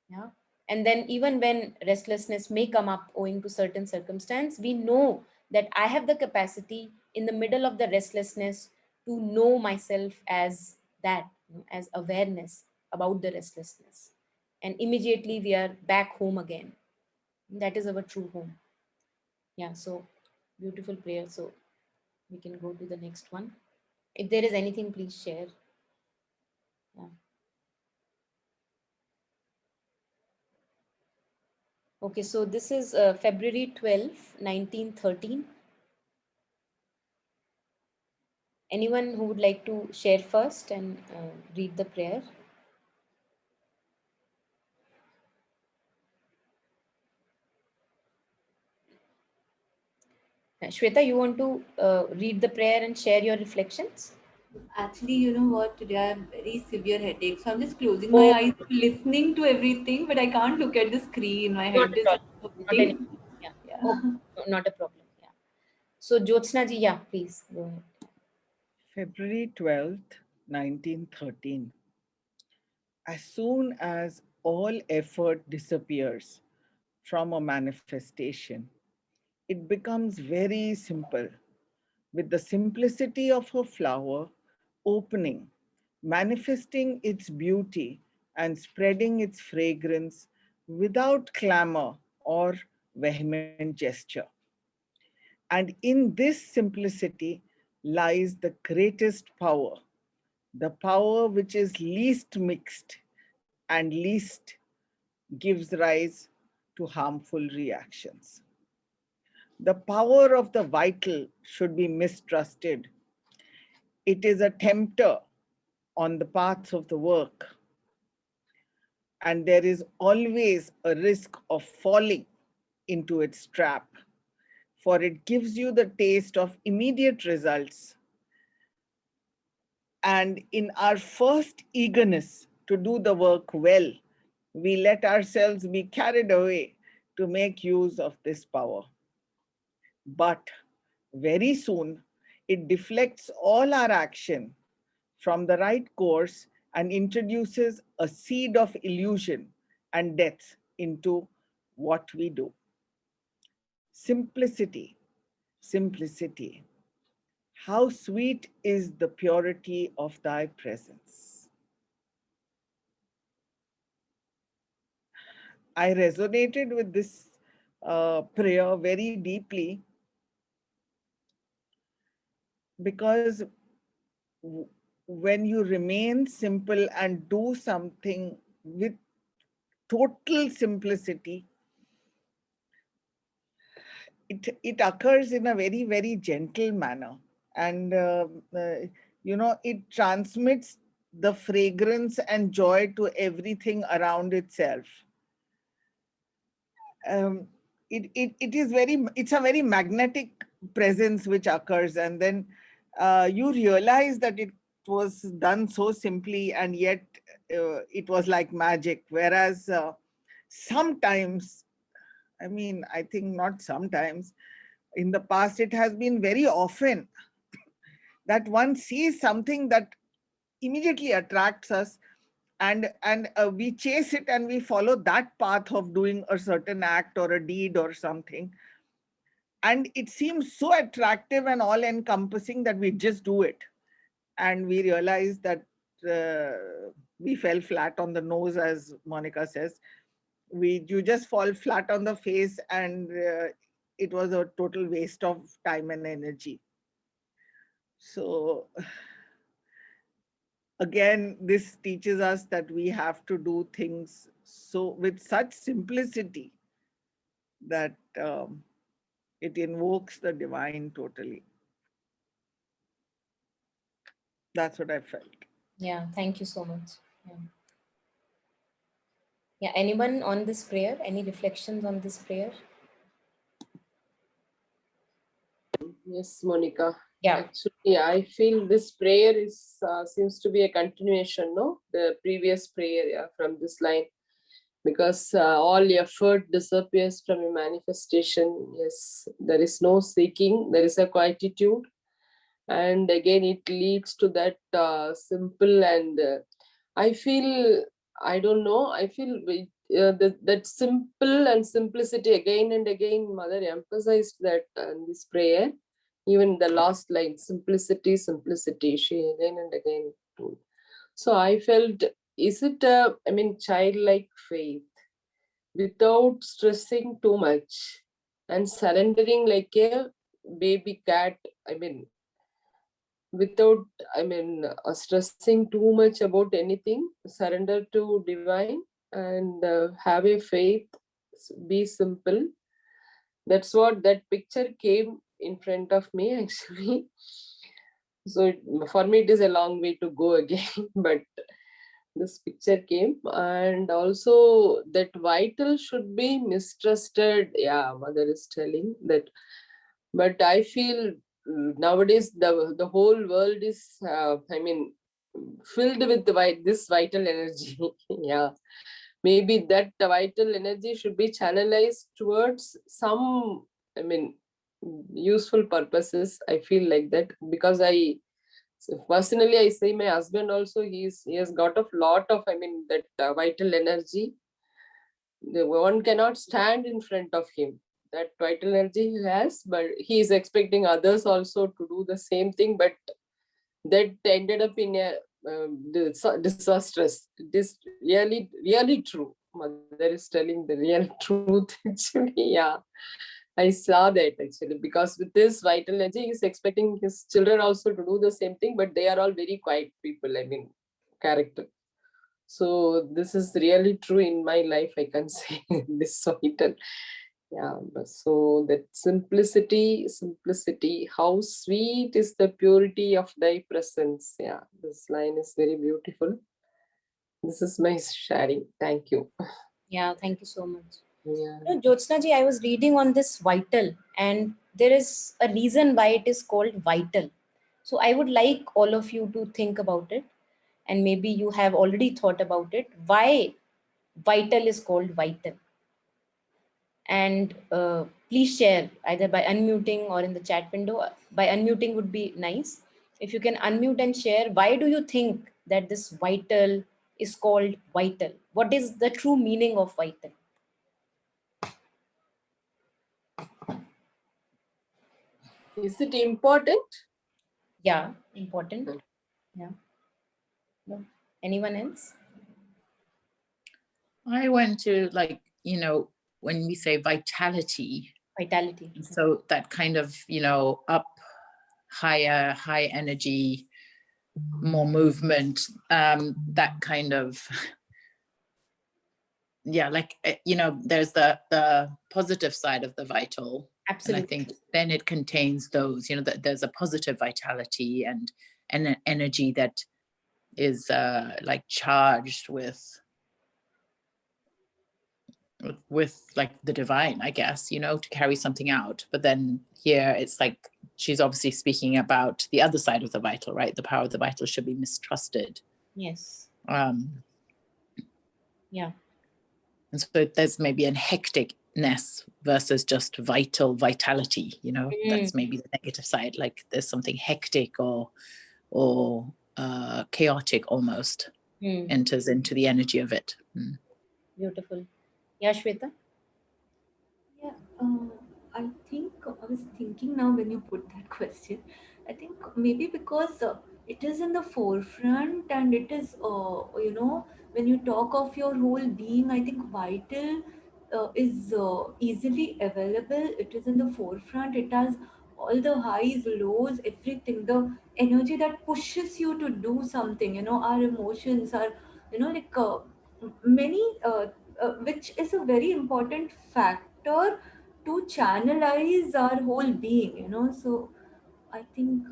Yeah. And then even when restlessness may come up owing to certain circumstance, we know that I have the capacity in the middle of the restlessness to know myself as that, as awareness about the restlessness. And immediately we are back home again. That is our true home. Yeah. So beautiful prayer. So we can go to the next one. If there is anything, please share. Yeah. Okay, so this is February 12th, 1913. Anyone who would like to share first and read the prayer? Shweta, you want to read the prayer and share your reflections? Actually, you know what? Today I have very severe headache, so I'm just closing my Oh, eyes, listening to everything, but I can't look at the screen. My not head at is all. Not any. hurting. Yeah. Yeah. Okay. No, not a problem. Yeah. So Jyotsna ji, yeah, please go ahead. February 12th, 1913. As soon as all effort disappears from a manifestation, it becomes very simple, with the simplicity of a flower opening, manifesting its beauty and spreading its fragrance without clamor or vehement gesture. And in this simplicity lies the greatest power, the power which is least mixed and least gives rise to harmful reactions. The power of the vital should be mistrusted. It is a tempter on the paths of the work, and there is always a risk of falling into its trap, for it gives you the taste of immediate results. And in our first eagerness to do the work well, we let ourselves be carried away to make use of this power. But very soon, it deflects all our action from the right course and introduces a seed of illusion and death into what we do. Simplicity, simplicity. How sweet is the purity of thy presence. I resonated with this prayer very deeply because when you remain simple and do something with total simplicity, it occurs in a very, very gentle manner. And, it transmits the fragrance and joy to everything around itself. Um, it is it's a very magnetic presence which occurs. And then you realize that it was done so simply, and yet it was like magic. Whereas sometimes, I mean, I think not sometimes, in the past, it has been very often that one sees something that immediately attracts us, and we chase it and we follow that path of doing a certain act or a deed or something, and it seems so attractive and all encompassing that we just do it, and we realize that we fell flat on the nose, as Monica says. You just fall flat on the face, and it was a total waste of time and energy. So again, this teaches us that we have to do things so with such simplicity that it invokes the divine totally. That's what I felt. Yeah, thank you so much. Yeah. Yeah, anyone on this prayer? Any reflections on this prayer? Yes, Monica. Yeah. Actually, I feel this prayer is seems to be a continuation, no? The previous prayer, yeah, from this line, because all effort disappears from a manifestation. Yes, there is no seeking, there is a quietude, and again it leads to that simple and I feel, I don't know, I feel that simple and simplicity again and again mother emphasized that in this prayer, even the last line, simplicity, simplicity, she again and again told. So I felt, is it a, I mean, childlike faith without stressing too much and surrendering like a baby cat, I mean, without, I mean, stressing too much about anything, surrender to divine and have a faith, be simple. That's what that picture came in front of me actually. So for me it is a long way to go again, but this picture came. And also that vital should be mistrusted, yeah, mother is telling that. But I feel nowadays the whole world is I mean filled with this vital energy. Yeah, maybe that vital energy should be channelized towards some, I mean, useful purposes. I feel like that because I, so personally I say my husband also, he has got a lot of, I mean, that vital energy. The one cannot stand in front of him, that vital energy he has, but he is expecting others also to do the same thing, but that ended up in a disastrous. It is really, really true. Mother is telling the real truth actually. Yeah, I saw that actually, because with this vital energy, he's expecting his children also to do the same thing, but they are all very quiet people, I mean, character. So this is really true in my life, I can say. This vital. Yeah, but so that simplicity, simplicity, how sweet is the purity of thy presence. Yeah, this line is very beautiful. This is my sharing. Thank you. Yeah, thank you so much. Yeah. You know, Jyotsna ji, I was reading on this vital, and there is a reason why it is called vital. So I would like all of you to think about it, and maybe you have already thought about it. Why vital is called vital? And please share either by unmuting or in the chat window. By unmuting would be nice. If you can unmute and share, why do you think that this vital is called vital? What is the true meaning of vital? Is it important? Yeah, important. Yeah. No. Anyone else? I went to, like, you know, when we say vitality, Vitality. so that kind of, you know, up, higher, high energy, more movement, that kind of, yeah, like, you know, there's the positive side of the vital. Absolutely. And I think then it contains those, you know, that there's a positive vitality and an energy that is like charged with like the divine, I guess, you know, to carry something out. But then here it's like she's obviously speaking about the other side of the vital, right? The power of the vital should be mistrusted. Yes. Yeah. And so there's maybe an hecticness versus just vitality, you know. That's maybe the negative side, like there's something hectic or chaotic almost enters into the energy of it. Beautiful. Yeah, Shweta? Yeah, I think I was thinking now when you put that question. I think maybe because it is in the forefront and it is, when you talk of your whole being, I think vital is easily available. It is in the forefront. It has all the highs, lows, everything. The energy that pushes you to do something. Our emotions are, like many. Which is a very important factor to channelize our whole being. So I think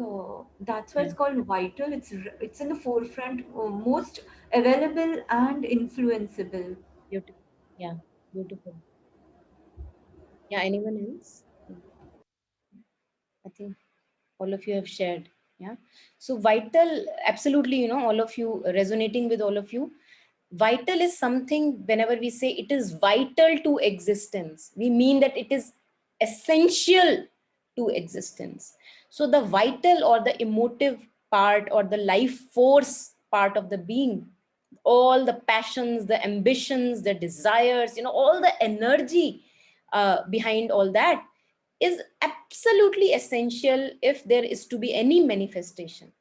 that's why it's called vital. It's in the forefront, most available and influenceable. Beautiful. Yeah, beautiful. Yeah, anyone else? I think all of you have shared. Yeah. So vital, absolutely, all of you, resonating with all of you. Vital is something, whenever we say it is vital to existence, we mean that it is essential to existence. So the vital or the emotive part or the life force part of the being, all the passions, the ambitions, the desires, all the energy behind all that is absolutely essential if there is to be any manifestation.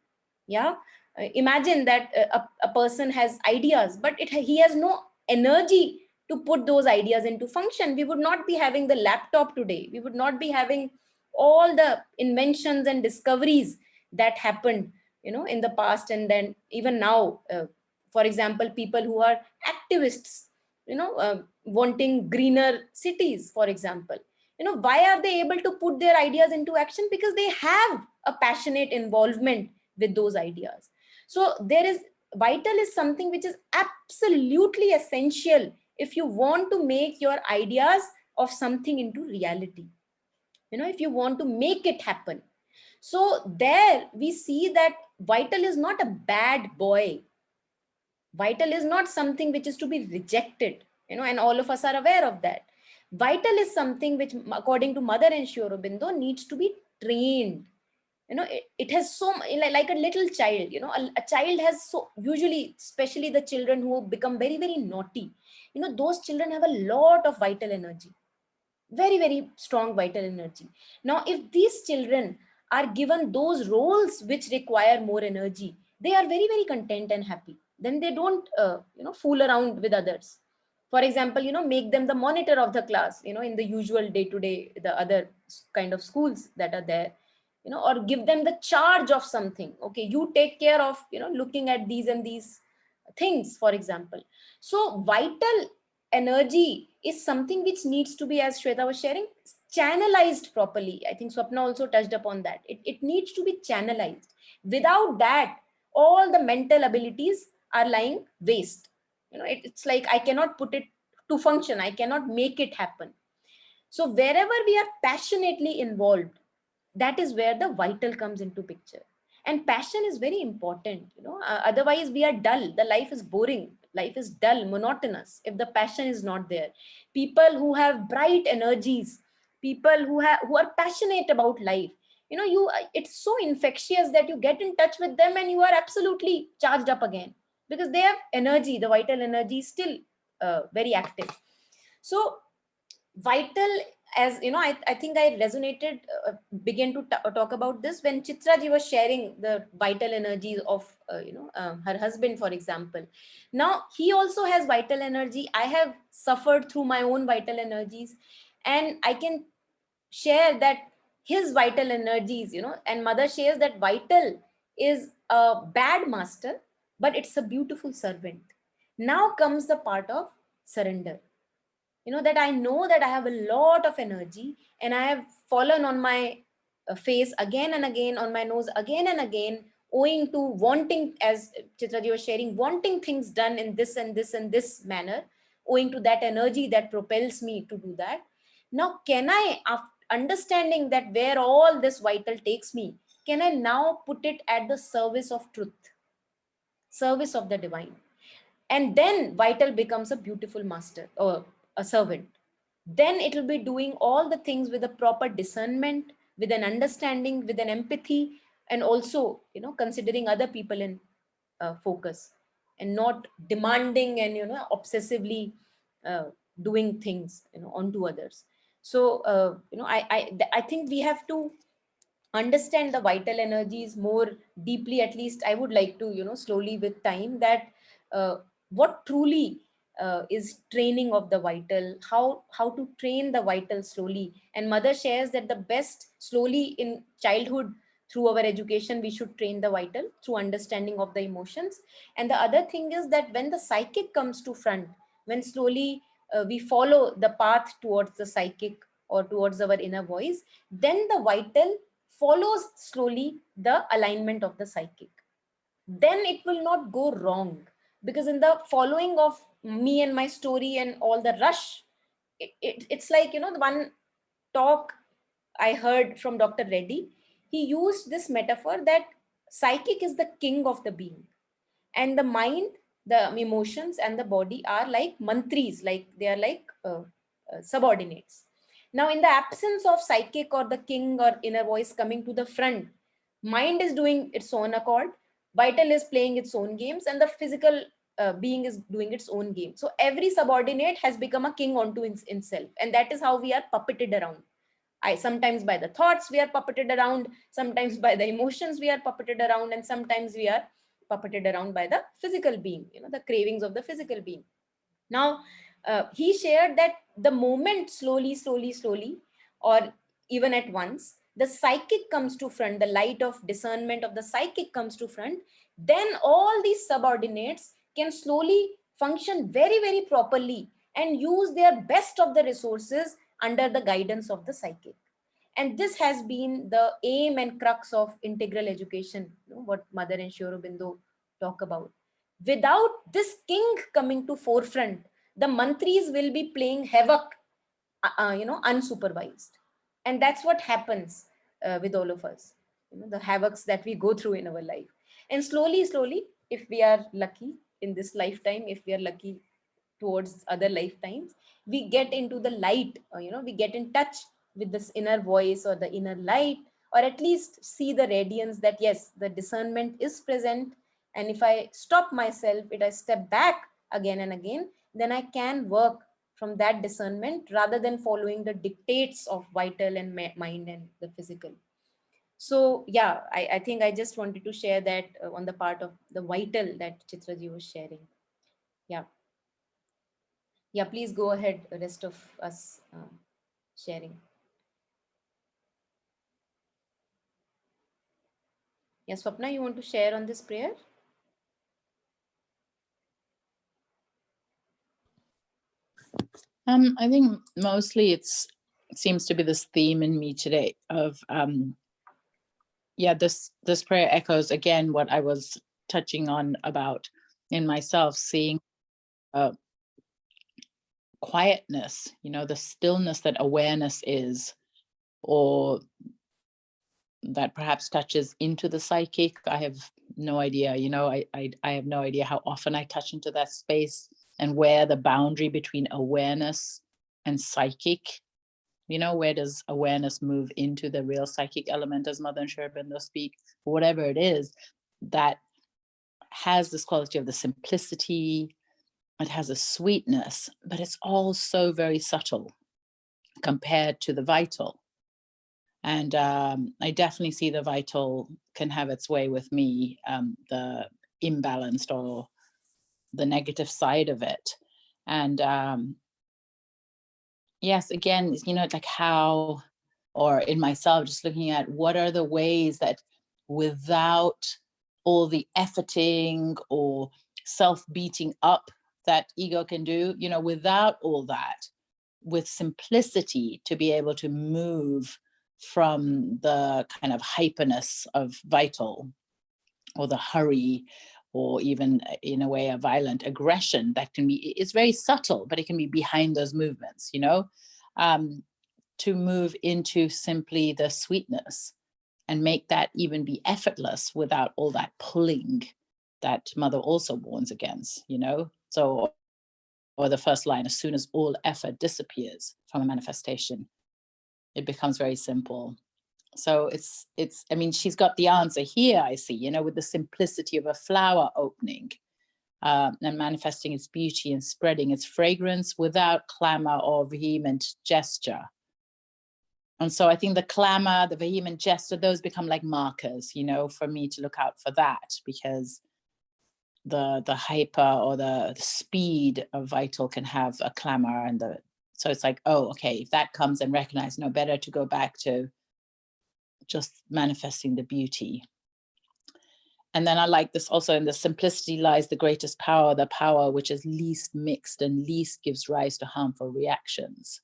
Yeah. Imagine that a person has ideas, but he has no energy to put those ideas into function. We would not be having the laptop today. We would not be having all the inventions and discoveries that happened, in the past. And then even now, for example, people who are activists, wanting greener cities, for example, why are they able to put their ideas into action? Because they have a passionate involvement with those ideas. So there is, vital is something which is absolutely essential if you want to make your ideas of something into reality, if you want to make it happen. So there we see that vital is not a bad boy. Vital is not something which is to be rejected, and all of us are aware of that. Vital is something which, according to Mother and Sri Aurobindo, needs to be trained. It has so like a little child. A child has, so usually, especially the children who become very, very naughty, those children have a lot of vital energy, very, very strong vital energy. Now if these children are given those roles which require more energy, they are very, very content and happy. Then they don't fool around with others. For example, make them the monitor of the class, in the usual day to day, the other kind of schools that are there, or give them the charge of something. Okay, you take care of, looking at these and these things, for example. So vital energy is something which needs to be, as Shweta was sharing, channelized properly. I think Swapna also touched upon that. It needs to be channelized. Without that, all the mental abilities are lying waste. It's like I cannot put it to function. I cannot make it happen. So wherever we are passionately involved, that is where the vital comes into picture. And passion is very important. Otherwise we are dull. The life is boring. Life is dull, monotonous if the passion is not there. People who have bright energies, people who are passionate about life, it's so infectious that you get in touch with them and you are absolutely charged up again, because they have energy. The vital energy is still very active. So vital, as I think I resonated, began to talk about this when Chitra ji was sharing the vital energies of her husband, for example. Now he also has vital energy. I have suffered through my own vital energies, and I can share that his vital energies, and mother shares that vital is a bad master, but it's a beautiful servant. Now comes the part of surrender. That I know that I have a lot of energy and I have fallen on my face again and again, on my nose again and again, owing to wanting, as Chitraji was sharing, wanting things done in this and this and this manner, owing to that energy that propels me to do that. Now can I, after understanding that where all this vital takes me, can I now put it at the service of truth, service of the divine? And then vital becomes a beautiful master or a servant. Then it will be doing all the things with a proper discernment, with an understanding, with an empathy, and also considering other people in focus, and not demanding and obsessively uh, doing things onto others. So I think we have to understand the vital energies more deeply. At least I would like to slowly with time, that what truly is training of the vital, how to train the vital slowly. And mother shares that the best, slowly in childhood, through our education we should train the vital through understanding of the emotions. And the other thing is that when the psychic comes to front, when slowly we follow the path towards the psychic or towards our inner voice, then the vital follows slowly the alignment of the psychic, then it will not go wrong. Because in the following of me and my story and all the rush, it's like, you know, the one talk I heard from Dr. Reddy, he used this metaphor that psychic is the king of the being, and the mind, the emotions, and the body are like mantris, like they are like subordinates. Now, in the absence of psychic or the king or inner voice coming to the front, mind is doing its own accord, vital is playing its own games, and the physical being is doing its own game. So every subordinate has become a king onto himself, and that is how we are puppeted around. I sometimes by the thoughts we are puppeted around, sometimes by the emotions we are puppeted around, and sometimes we are puppeted around by the physical being, you know, the cravings of the physical being. Now, he shared that the moment slowly, or even at once, the psychic comes to front, the light of discernment of the psychic comes to front, then all these subordinates can slowly function very properly and use their best of the resources under the guidance of the psychic. And this has been the aim and crux of integral education, you know, what Mother and Sri Aurobindo talk about. Without this king coming to forefront, the mantris will be playing havoc, you know, unsupervised. And that's what happens with all of us, you know, the havocs that we go through in our life. And slowly, if we are lucky in this lifetime, if we are lucky towards other lifetimes, we get into the light, you know, we get in touch with this inner voice or the inner light, or at least see the radiance that yes, the discernment is present. And if I stop myself, if I step back again and again, then I can work from that discernment rather than following the dictates of vital and mind and the physical. So yeah, I think I just wanted to share that on the part of the vital that Chitraji was sharing. Yeah. Yeah, please go ahead, rest of us sharing. Yeah, Swapna, you want to share on this prayer? I think mostly it seems to be this theme in me today of this prayer echoes again what I was touching on about in myself, seeing quietness, you know, the stillness that awareness is, or that perhaps touches into the psychic. I have no idea, you know, I have no idea how often I touch into that space and where the boundary between awareness and psychic, you know, where does awareness move into the real psychic element, as Mother and Sri Aurobindo speak, whatever it is that has this quality of the simplicity, it has a sweetness, but it's all so very subtle compared to the vital. And I definitely see the vital can have its way with me, the imbalanced or the negative side of it. And yes, again, you know, like how, or in myself, just looking at what are the ways that without all the efforting or self-beating up that ego can do, you know, without all that, with simplicity to be able to move from the kind of hyperness of vital or the hurry, or even in a way a violent aggression that can be, it's very subtle, but it can be behind those movements, you know, to move into simply the sweetness and make that even be effortless without all that pulling that Mother also warns against, you know. So, or the first line, as soon as all effort disappears from a manifestation, it becomes very simple. So it's, I mean, she's got the answer here, I see, you know, with the simplicity of a flower opening and manifesting its beauty and spreading its fragrance without clamor or vehement gesture. And so I think the clamor, the vehement gesture, those become like markers, you know, for me to look out for that, because the hyper or the speed of vital can have a clamor, and so it's like, oh, okay, if that comes, and recognize, no, better to go back to just manifesting the beauty. And then I like this also, in the simplicity lies the greatest power, the power which is least mixed and least gives rise to harmful reactions.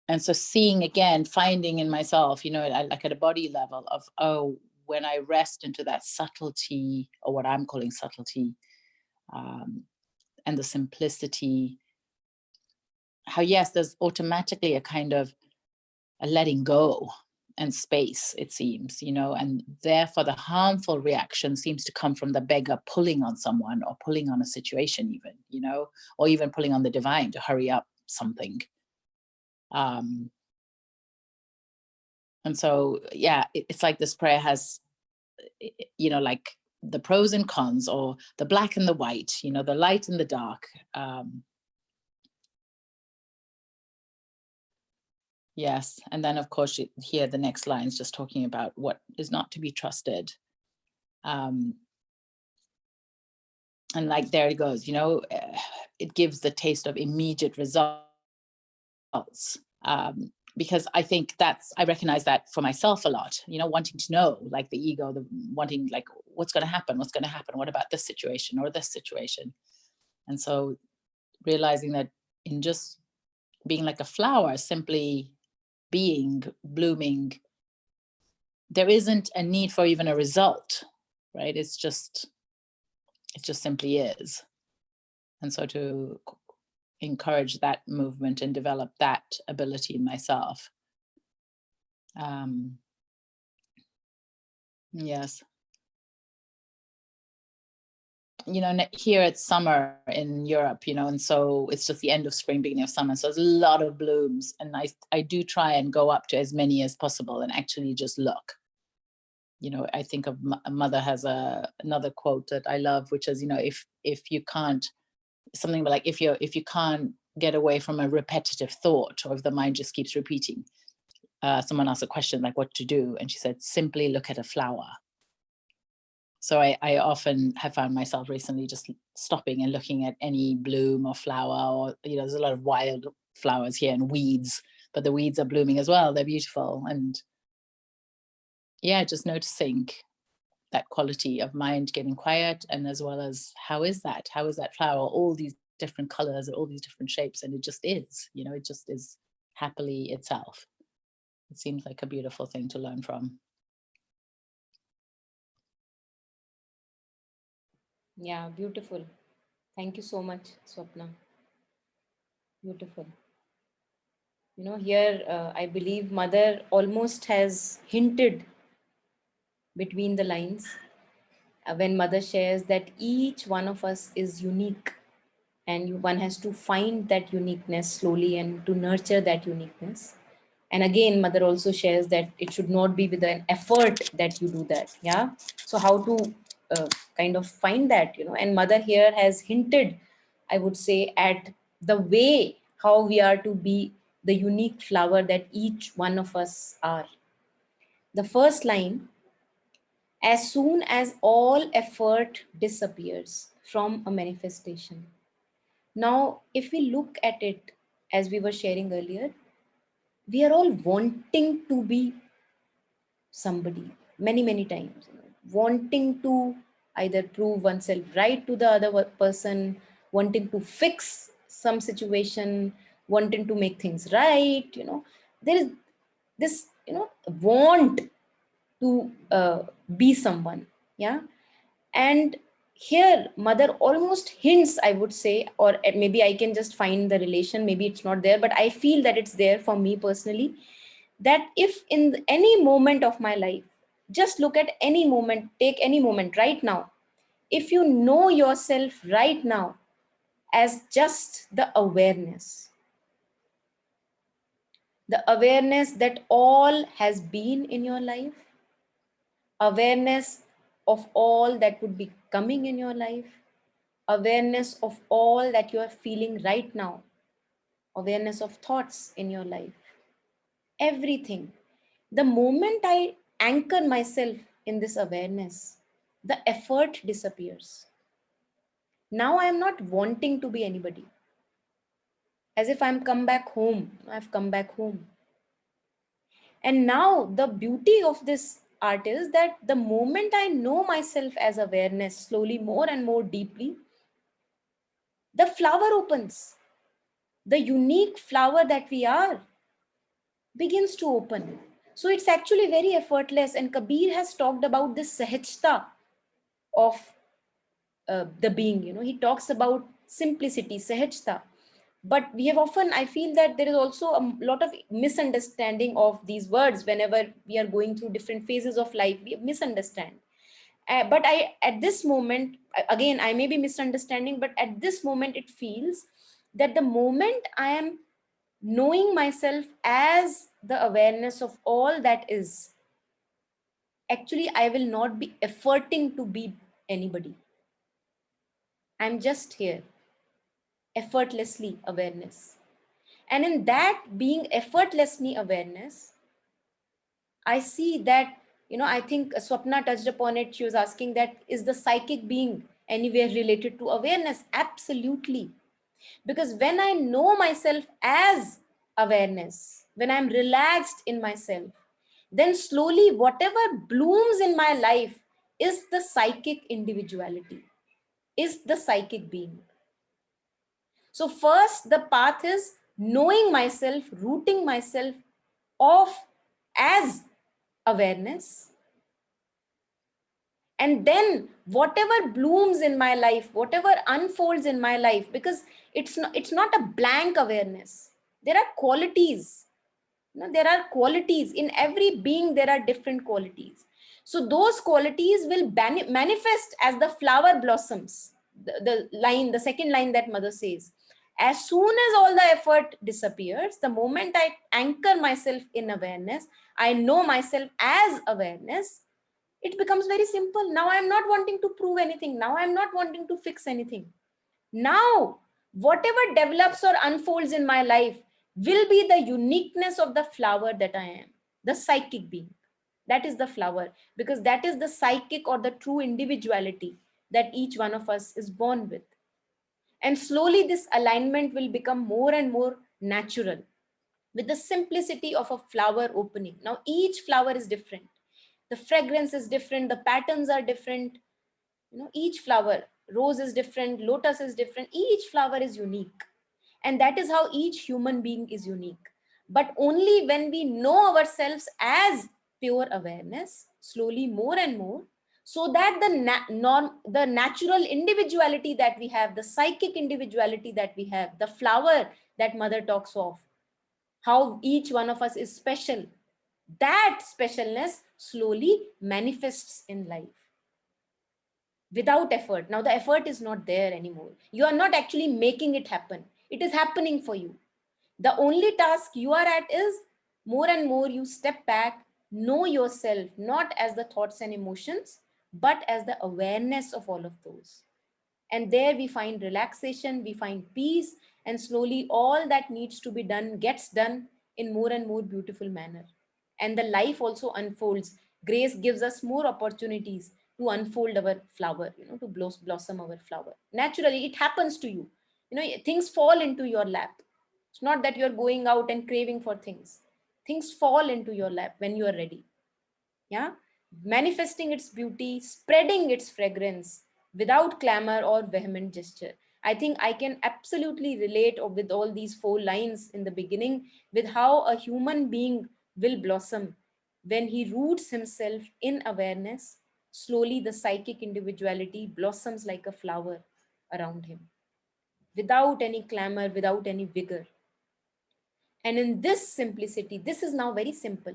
And so seeing again, finding in myself, you know, like at a body level of, oh, when I rest into that subtlety, or what I'm calling subtlety, and the simplicity, how, yes, there's automatically a kind of a letting go and space, it seems, you know, and therefore the harmful reaction seems to come from the beggar pulling on someone or pulling on a situation even, you know, or even pulling on the divine to hurry up something. And so, yeah, it's like this prayer has, you know, like the pros and cons, or the black and the white, you know, the light and the dark. Yes. And then, of course, here the next line is just talking about what is not to be trusted. And like, there it goes, you know, it gives the taste of immediate results. Because I think I recognize that for myself a lot, you know, wanting to know, like the ego, the wanting, like, what's going to happen? What's going to happen? What about this situation or this situation? And so realizing that in just being like a flower, simply being, blooming, there isn't a need for even a result, right? It just simply is. And so to encourage that movement and develop that ability in myself. Yes. You know, here it's summer in Europe, you know, and so it's just the end of spring, beginning of summer. So there's a lot of blooms, and I do try and go up to as many as possible and actually just look. You know, I think of a mother has another quote that I love, which is, you know, if you can't, something like, if you can't get away from a repetitive thought, or if the mind just keeps repeating, someone asked a question like what to do, and she said, simply look at a flower. So I often have found myself recently just stopping and looking at any bloom or flower, or, you know, there's a lot of wild flowers here and weeds, but the weeds are blooming as well. They're beautiful. And yeah, just noticing that quality of mind getting quiet, and as well as how is that flower, all these different colors and all these different shapes, and it just is, you know, it just is happily itself. It seems like a beautiful thing to learn from. Yeah, beautiful. Thank you so much, Swapna. Beautiful. You know, here I believe Mother almost has hinted between the lines when Mother shares that each one of us is unique, and one has to find that uniqueness slowly and to nurture that uniqueness. And again, Mother also shares that it should not be with an effort that you do that. Yeah. So how to kind of find that, you know, and Mother here has hinted, I would say, at the way how we are to be the unique flower that each one of us are. The first line: as soon as all effort disappears from a manifestation. Now, if we look at it, as we were sharing earlier, we are all wanting to be somebody many times, you know, wanting to either prove oneself right to the other person, wanting to fix some situation, wanting to make things right, you know. There is this, you know, want to be someone. Yeah. And here Mother almost hints, I would say, or maybe I can just find the relation, maybe it's not there, but I feel that it's there for me personally, that if in any moment of my life, just look at any moment, take any moment right now, if you know yourself right now as just the awareness that all has been in your life, awareness of all that would be coming in your life, awareness of all that you are feeling right now, awareness of thoughts in your life, everything. The moment I anchor myself in this awareness, the effort disappears. Now I am not wanting to be anybody. As if I'm come back home. I've come back home. And now the beauty of this art is that the moment I know myself as awareness slowly, more and more deeply, the flower opens. The unique flower that we are, begins to open. So it's actually very effortless. And Kabir has talked about this sahajta of the being. He talks about simplicity, sahajta. But we have often, I feel that there is also a lot of misunderstanding of these words. Whenever we are going through different phases of life, we misunderstand. But at this moment, again, I may be misunderstanding, but at this moment, it feels that the moment I am knowing myself as the awareness of all that is, actually, I will not be efforting to be anybody. I'm just here, effortlessly awareness. And in that being effortlessly awareness, I see that, I think Swapna touched upon it. She was asking that, is the psychic being anywhere related to awareness? Absolutely. Because when I know myself as awareness, when I'm relaxed in myself, then slowly whatever blooms in my life is the psychic individuality, is the psychic being. So first, the path is knowing myself, rooting myself off as awareness. And then whatever blooms in my life, whatever unfolds in my life, because it's not a blank awareness. There are qualities. There are qualities in every being. There are different qualities. So those qualities will manifest as the flower blossoms. The second line that mother says, as soon as all the effort disappears, the moment I anchor myself in awareness, I know myself as awareness, it becomes very simple. Now I'm not wanting to prove anything. Now I'm not wanting to fix anything. Now, whatever develops or unfolds in my life will be the uniqueness of the flower that I am, the psychic being. That is the flower, because that is the psychic or the true individuality that each one of us is born with. And slowly, this alignment will become more and more natural with the simplicity of a flower opening. Now, each flower is different. The fragrance is different, the patterns are different. Each flower, rose is different, lotus is different, each flower is unique. And that is how each human being is unique. But only when we know ourselves as pure awareness, slowly more and more, so that the natural individuality that we have, the psychic individuality that we have, the flower that mother talks of, how each one of us is special, that specialness slowly manifests in life without effort. Now the effort is not there anymore. You are not actually making it happen. It is happening for you. The only task you are at is more and more you step back, know yourself, not as the thoughts and emotions, but as the awareness of all of those. And there we find relaxation, we find peace, and slowly all that needs to be done gets done in more and more beautiful manner. And the life also unfolds. Grace gives us more opportunities to unfold our flower, to blossom our flower. Naturally, it happens to you. Things fall into your lap. It's not that you're going out and craving for things. Things fall into your lap when you are ready. Yeah, manifesting its beauty, spreading its fragrance without clamor or vehement gesture. I think I can absolutely relate with all these 4 lines in the beginning with how a human being will blossom when he roots himself in awareness. Slowly the psychic individuality blossoms like a flower around him without any clamor, without any vigor. And in this simplicity, this is now very simple.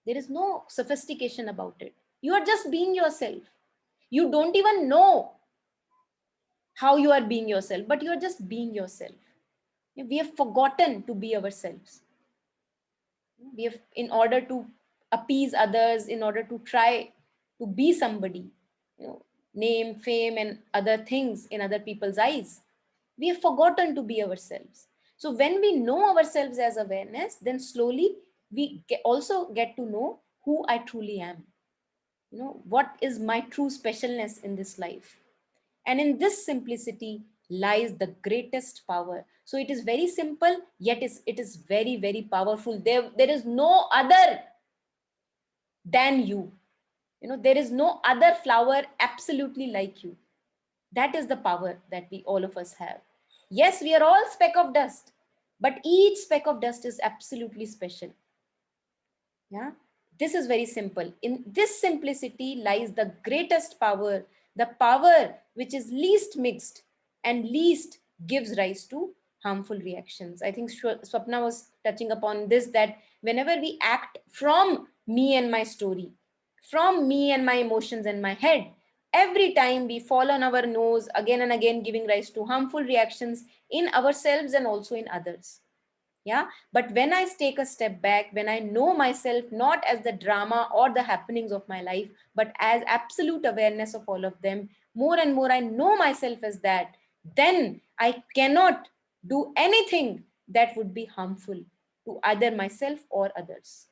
There is no sophistication about it. You are just being yourself. You don't even know how you are being yourself, but you are just being yourself. We have forgotten to be ourselves. We have, in order to appease others, in order to try to be somebody, name, fame, and other things in other people's eyes, we have forgotten to be ourselves. So when we know ourselves as awareness, then slowly we also get to know who I truly am. What is my true specialness in this life? And in this simplicity lies the greatest power. So it is very simple, yet it is very, very powerful. There is no other than you. There is no other flower absolutely like you. That is the power that we all of us have. Yes, we are all speck of dust, but each speck of dust is absolutely special. Yeah, this is very simple. In this simplicity lies the greatest power, the power which is least mixed and least gives rise to harmful reactions. I think Swapna was touching upon this, that whenever we act from me and my story, from me and my emotions and my head, every time we fall on our nose again and again, giving rise to harmful reactions in ourselves and also in others. Yeah, but when I take a step back, when I know myself not as the drama or the happenings of my life, but as absolute awareness of all of them, more and more I know myself as that, then I cannot do anything that would be harmful to either myself or others.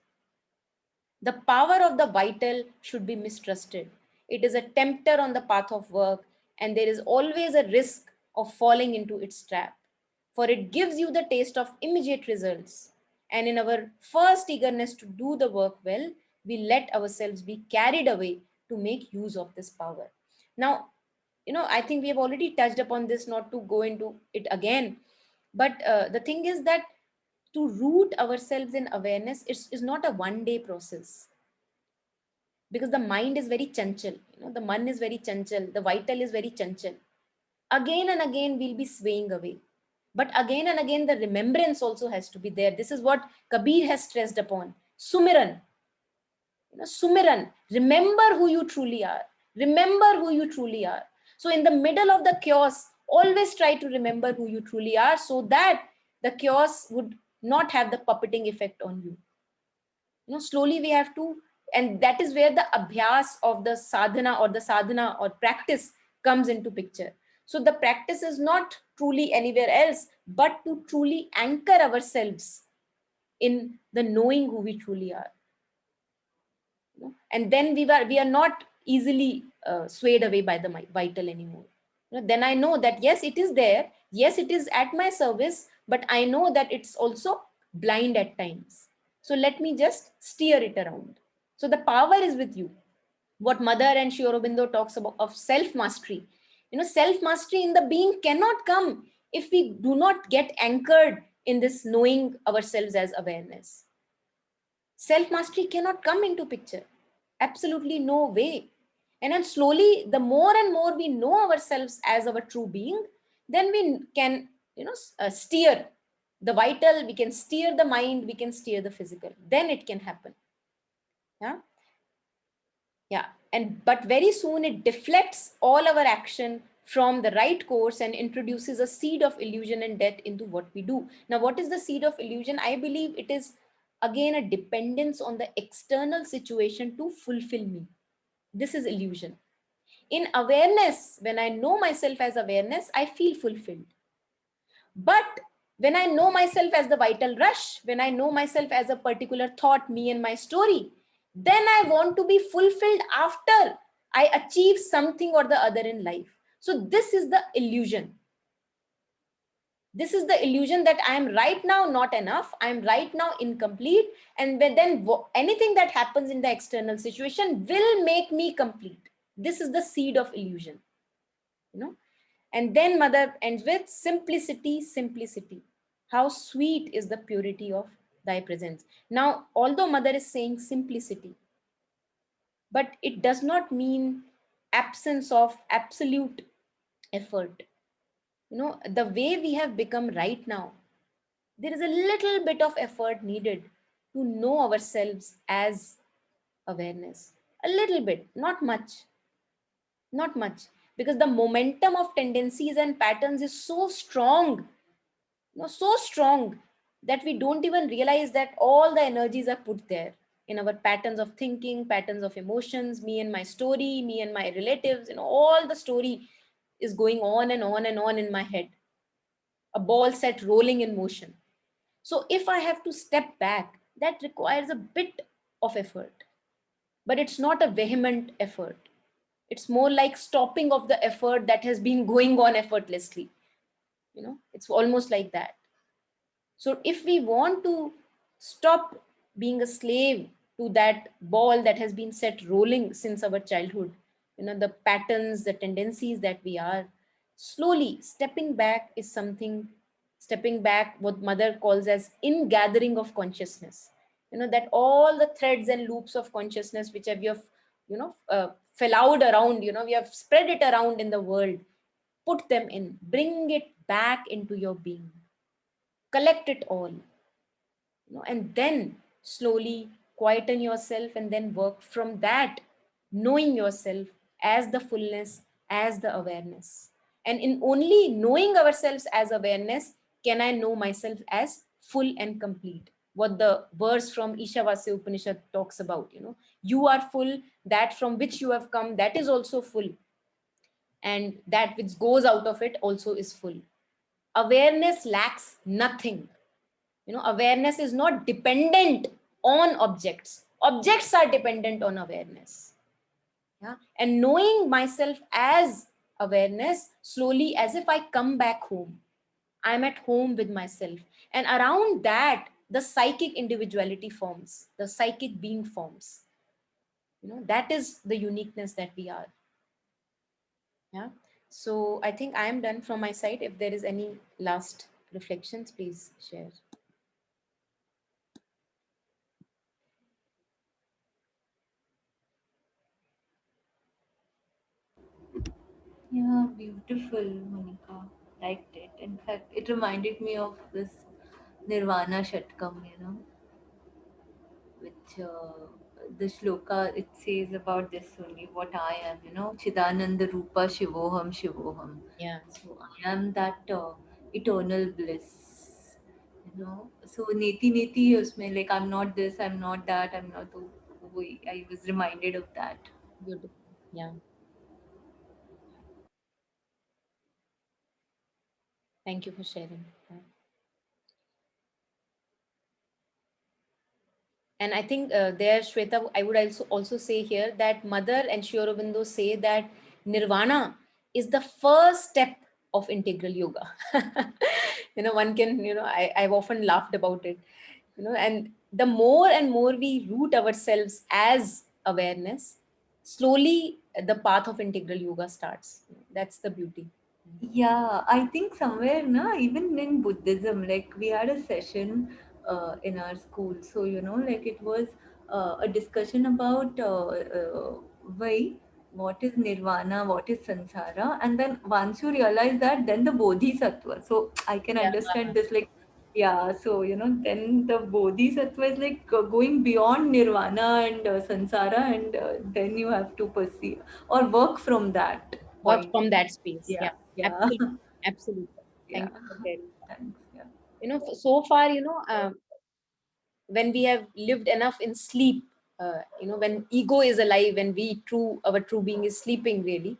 The power of the vital should be mistrusted. It is a tempter on the path of work, and there is always a risk of falling into its trap, for it gives you the taste of immediate results. And in our first eagerness to do the work well, we let ourselves be carried away to make use of this power. Now, I think we have already touched upon this, not to go into it again. But the thing is that to root ourselves in awareness is not a one-day process, because the mind is very chanchal. The man is very chanchal, the vital is very chanchal. Again and again we'll be swaying away, but again and again the remembrance also has to be there. This is what Kabir has stressed upon: sumiran. Sumiran, remember who you truly are. Remember who you truly are. So in the middle of the chaos, always try to remember who you truly are, so that the chaos would not have the puppeting effect on you. Slowly we have to, and that is where the abhyas of the sadhana or practice comes into picture. So the practice is not truly anywhere else, but to truly anchor ourselves in the knowing who we truly are. And then we are not easily swayed away by the vital anymore. Then I know that yes, it is there, yes, it is at my service, but I know that it's also blind at times. So let me just steer it around. So the power is with you. What Mother and Sri Aurobindo talks about of self mastery, self mastery in the being cannot come if we do not get anchored in this knowing ourselves as awareness. Self mastery cannot come into picture. Absolutely no way. And then slowly, the more and more we know ourselves as our true being, then we can, steer the vital, we can steer the mind, we can steer the physical. Then it can happen. Yeah. Yeah. But very soon it deflects all our action from the right course and introduces a seed of illusion and death into what we do. Now, what is the seed of illusion? I believe it is again a dependence on the external situation to fulfill me. This is illusion. In awareness, when I know myself as awareness, I feel fulfilled. But when I know myself as the vital rush, when I know myself as a particular thought, me and my story, then I want to be fulfilled after I achieve something or the other in life. So this is the illusion. This is the illusion that I am right now not enough. I am right now incomplete. And then anything that happens in the external situation will make me complete. This is the seed of illusion. And then Mother ends with simplicity, simplicity. How sweet is the purity of thy presence. Now, although Mother is saying simplicity, but it does not mean absence of absolute effort. The way we have become right now, there is a little bit of effort needed to know ourselves as awareness. A little bit, not much. Not much. Because the momentum of tendencies and patterns is so strong, so strong that we don't even realize that all the energies are put there in our patterns of thinking, patterns of emotions, me and my story, me and my relatives, all the story is going on and on and on in my head. A ball set rolling in motion. So if I have to step back, that requires a bit of effort, but it's not a vehement effort. It's more like stopping of the effort that has been going on effortlessly. It's almost like that. So if we want to stop being a slave to that ball that has been set rolling since our childhood, the patterns, the tendencies that we are, slowly stepping back is something, stepping back, what Mother calls as ingathering of consciousness. that all the threads and loops of consciousness which have, fellowed around, we have spread it around in the world, put them in, bring it back into your being, collect it all, and then slowly quieten yourself, and then work from that, knowing yourself as the fullness, as the awareness. And in only knowing ourselves as awareness can I know myself as full and complete. What the verse from Ishavasya Upanishad talks about, you are full, that from which you have come, that is also full, and that which goes out of it also is full. Awareness lacks nothing. Awareness is not dependent on objects. Objects are dependent on awareness. Yeah. And knowing myself as awareness, slowly, as if I come back home, I'm at home with myself. And around that, the psychic individuality forms, the psychic being forms. That is the uniqueness that we are. Yeah. So I think I am done from my side. If there is any last reflections, please share. Yeah, beautiful, Monica. Liked it. In fact, it reminded me of this Nirvana Shatkam, which the shloka it says about this only what I am, Chidananda Rupa Shivoham Shivoham. Yeah. So I am that eternal bliss, So Neti Neti usme, like I'm not this, I'm not that, I'm not. I was reminded of that. Beautiful. Yeah. Thank you for sharing. Yeah. And I think there, Shweta, I would also say here that Mother and Sri Aurobindo say that Nirvana is the first step of integral yoga. One can, I've often laughed about it, and the more and more we root ourselves as awareness, slowly the path of integral yoga starts. That's the beauty. Yeah, I think somewhere, even in Buddhism, like we had a session in our school. So, like it was a discussion about why, what is nirvana, what is samsara. And then once you realize that, then the bodhisattva. So, I can Yeah. understand this, like, yeah, so, then the bodhisattva is like going beyond nirvana and samsara, and then you have to perceive or work from that Work point. from that space. Yeah, Yeah. yeah, Absolutely. Absolutely. yeah. Thank you for sharing. Thanks. Yeah. So far, when we have lived enough in sleep, when ego is alive, when our true being is sleeping, really,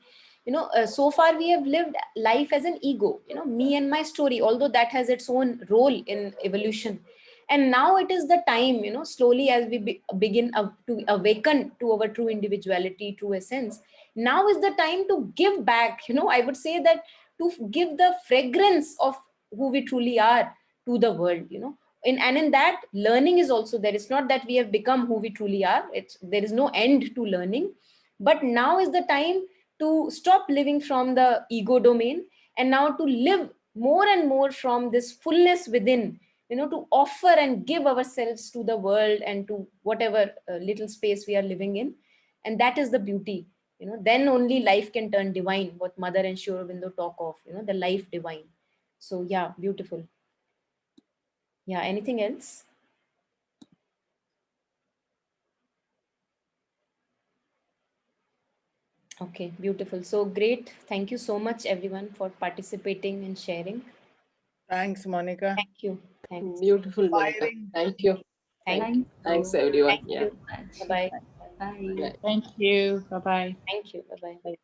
so far we have lived life as an ego, me and my story, although that has its own role in evolution. And now it is the time, slowly as we begin to awaken to our true individuality, true essence. Now is the time to give back, I would say that, to give the fragrance of who we truly are to the world, and in that, learning is also there. It's not that we have become who we truly are. There is no end to learning, but now is the time to stop living from the ego domain, and now to live more and more from this fullness within, to offer and give ourselves to the world and to whatever little space we are living in. And that is the beauty. Then only life can turn divine, what Mother and Sri Aurobindo talk of, the life divine. So yeah, beautiful. Yeah, anything else? Okay, beautiful. So great. Thank you so much, everyone, for participating and sharing. Thanks, Monica. Thank you. Thanks. Beautiful, Monica. Inspiring. Thank you. Thank Thank Thanks, you everyone. Thank Yeah. you. so much. Bye-bye. Bye. Bye. Thank you. Bye bye. Thank you. Bye-bye.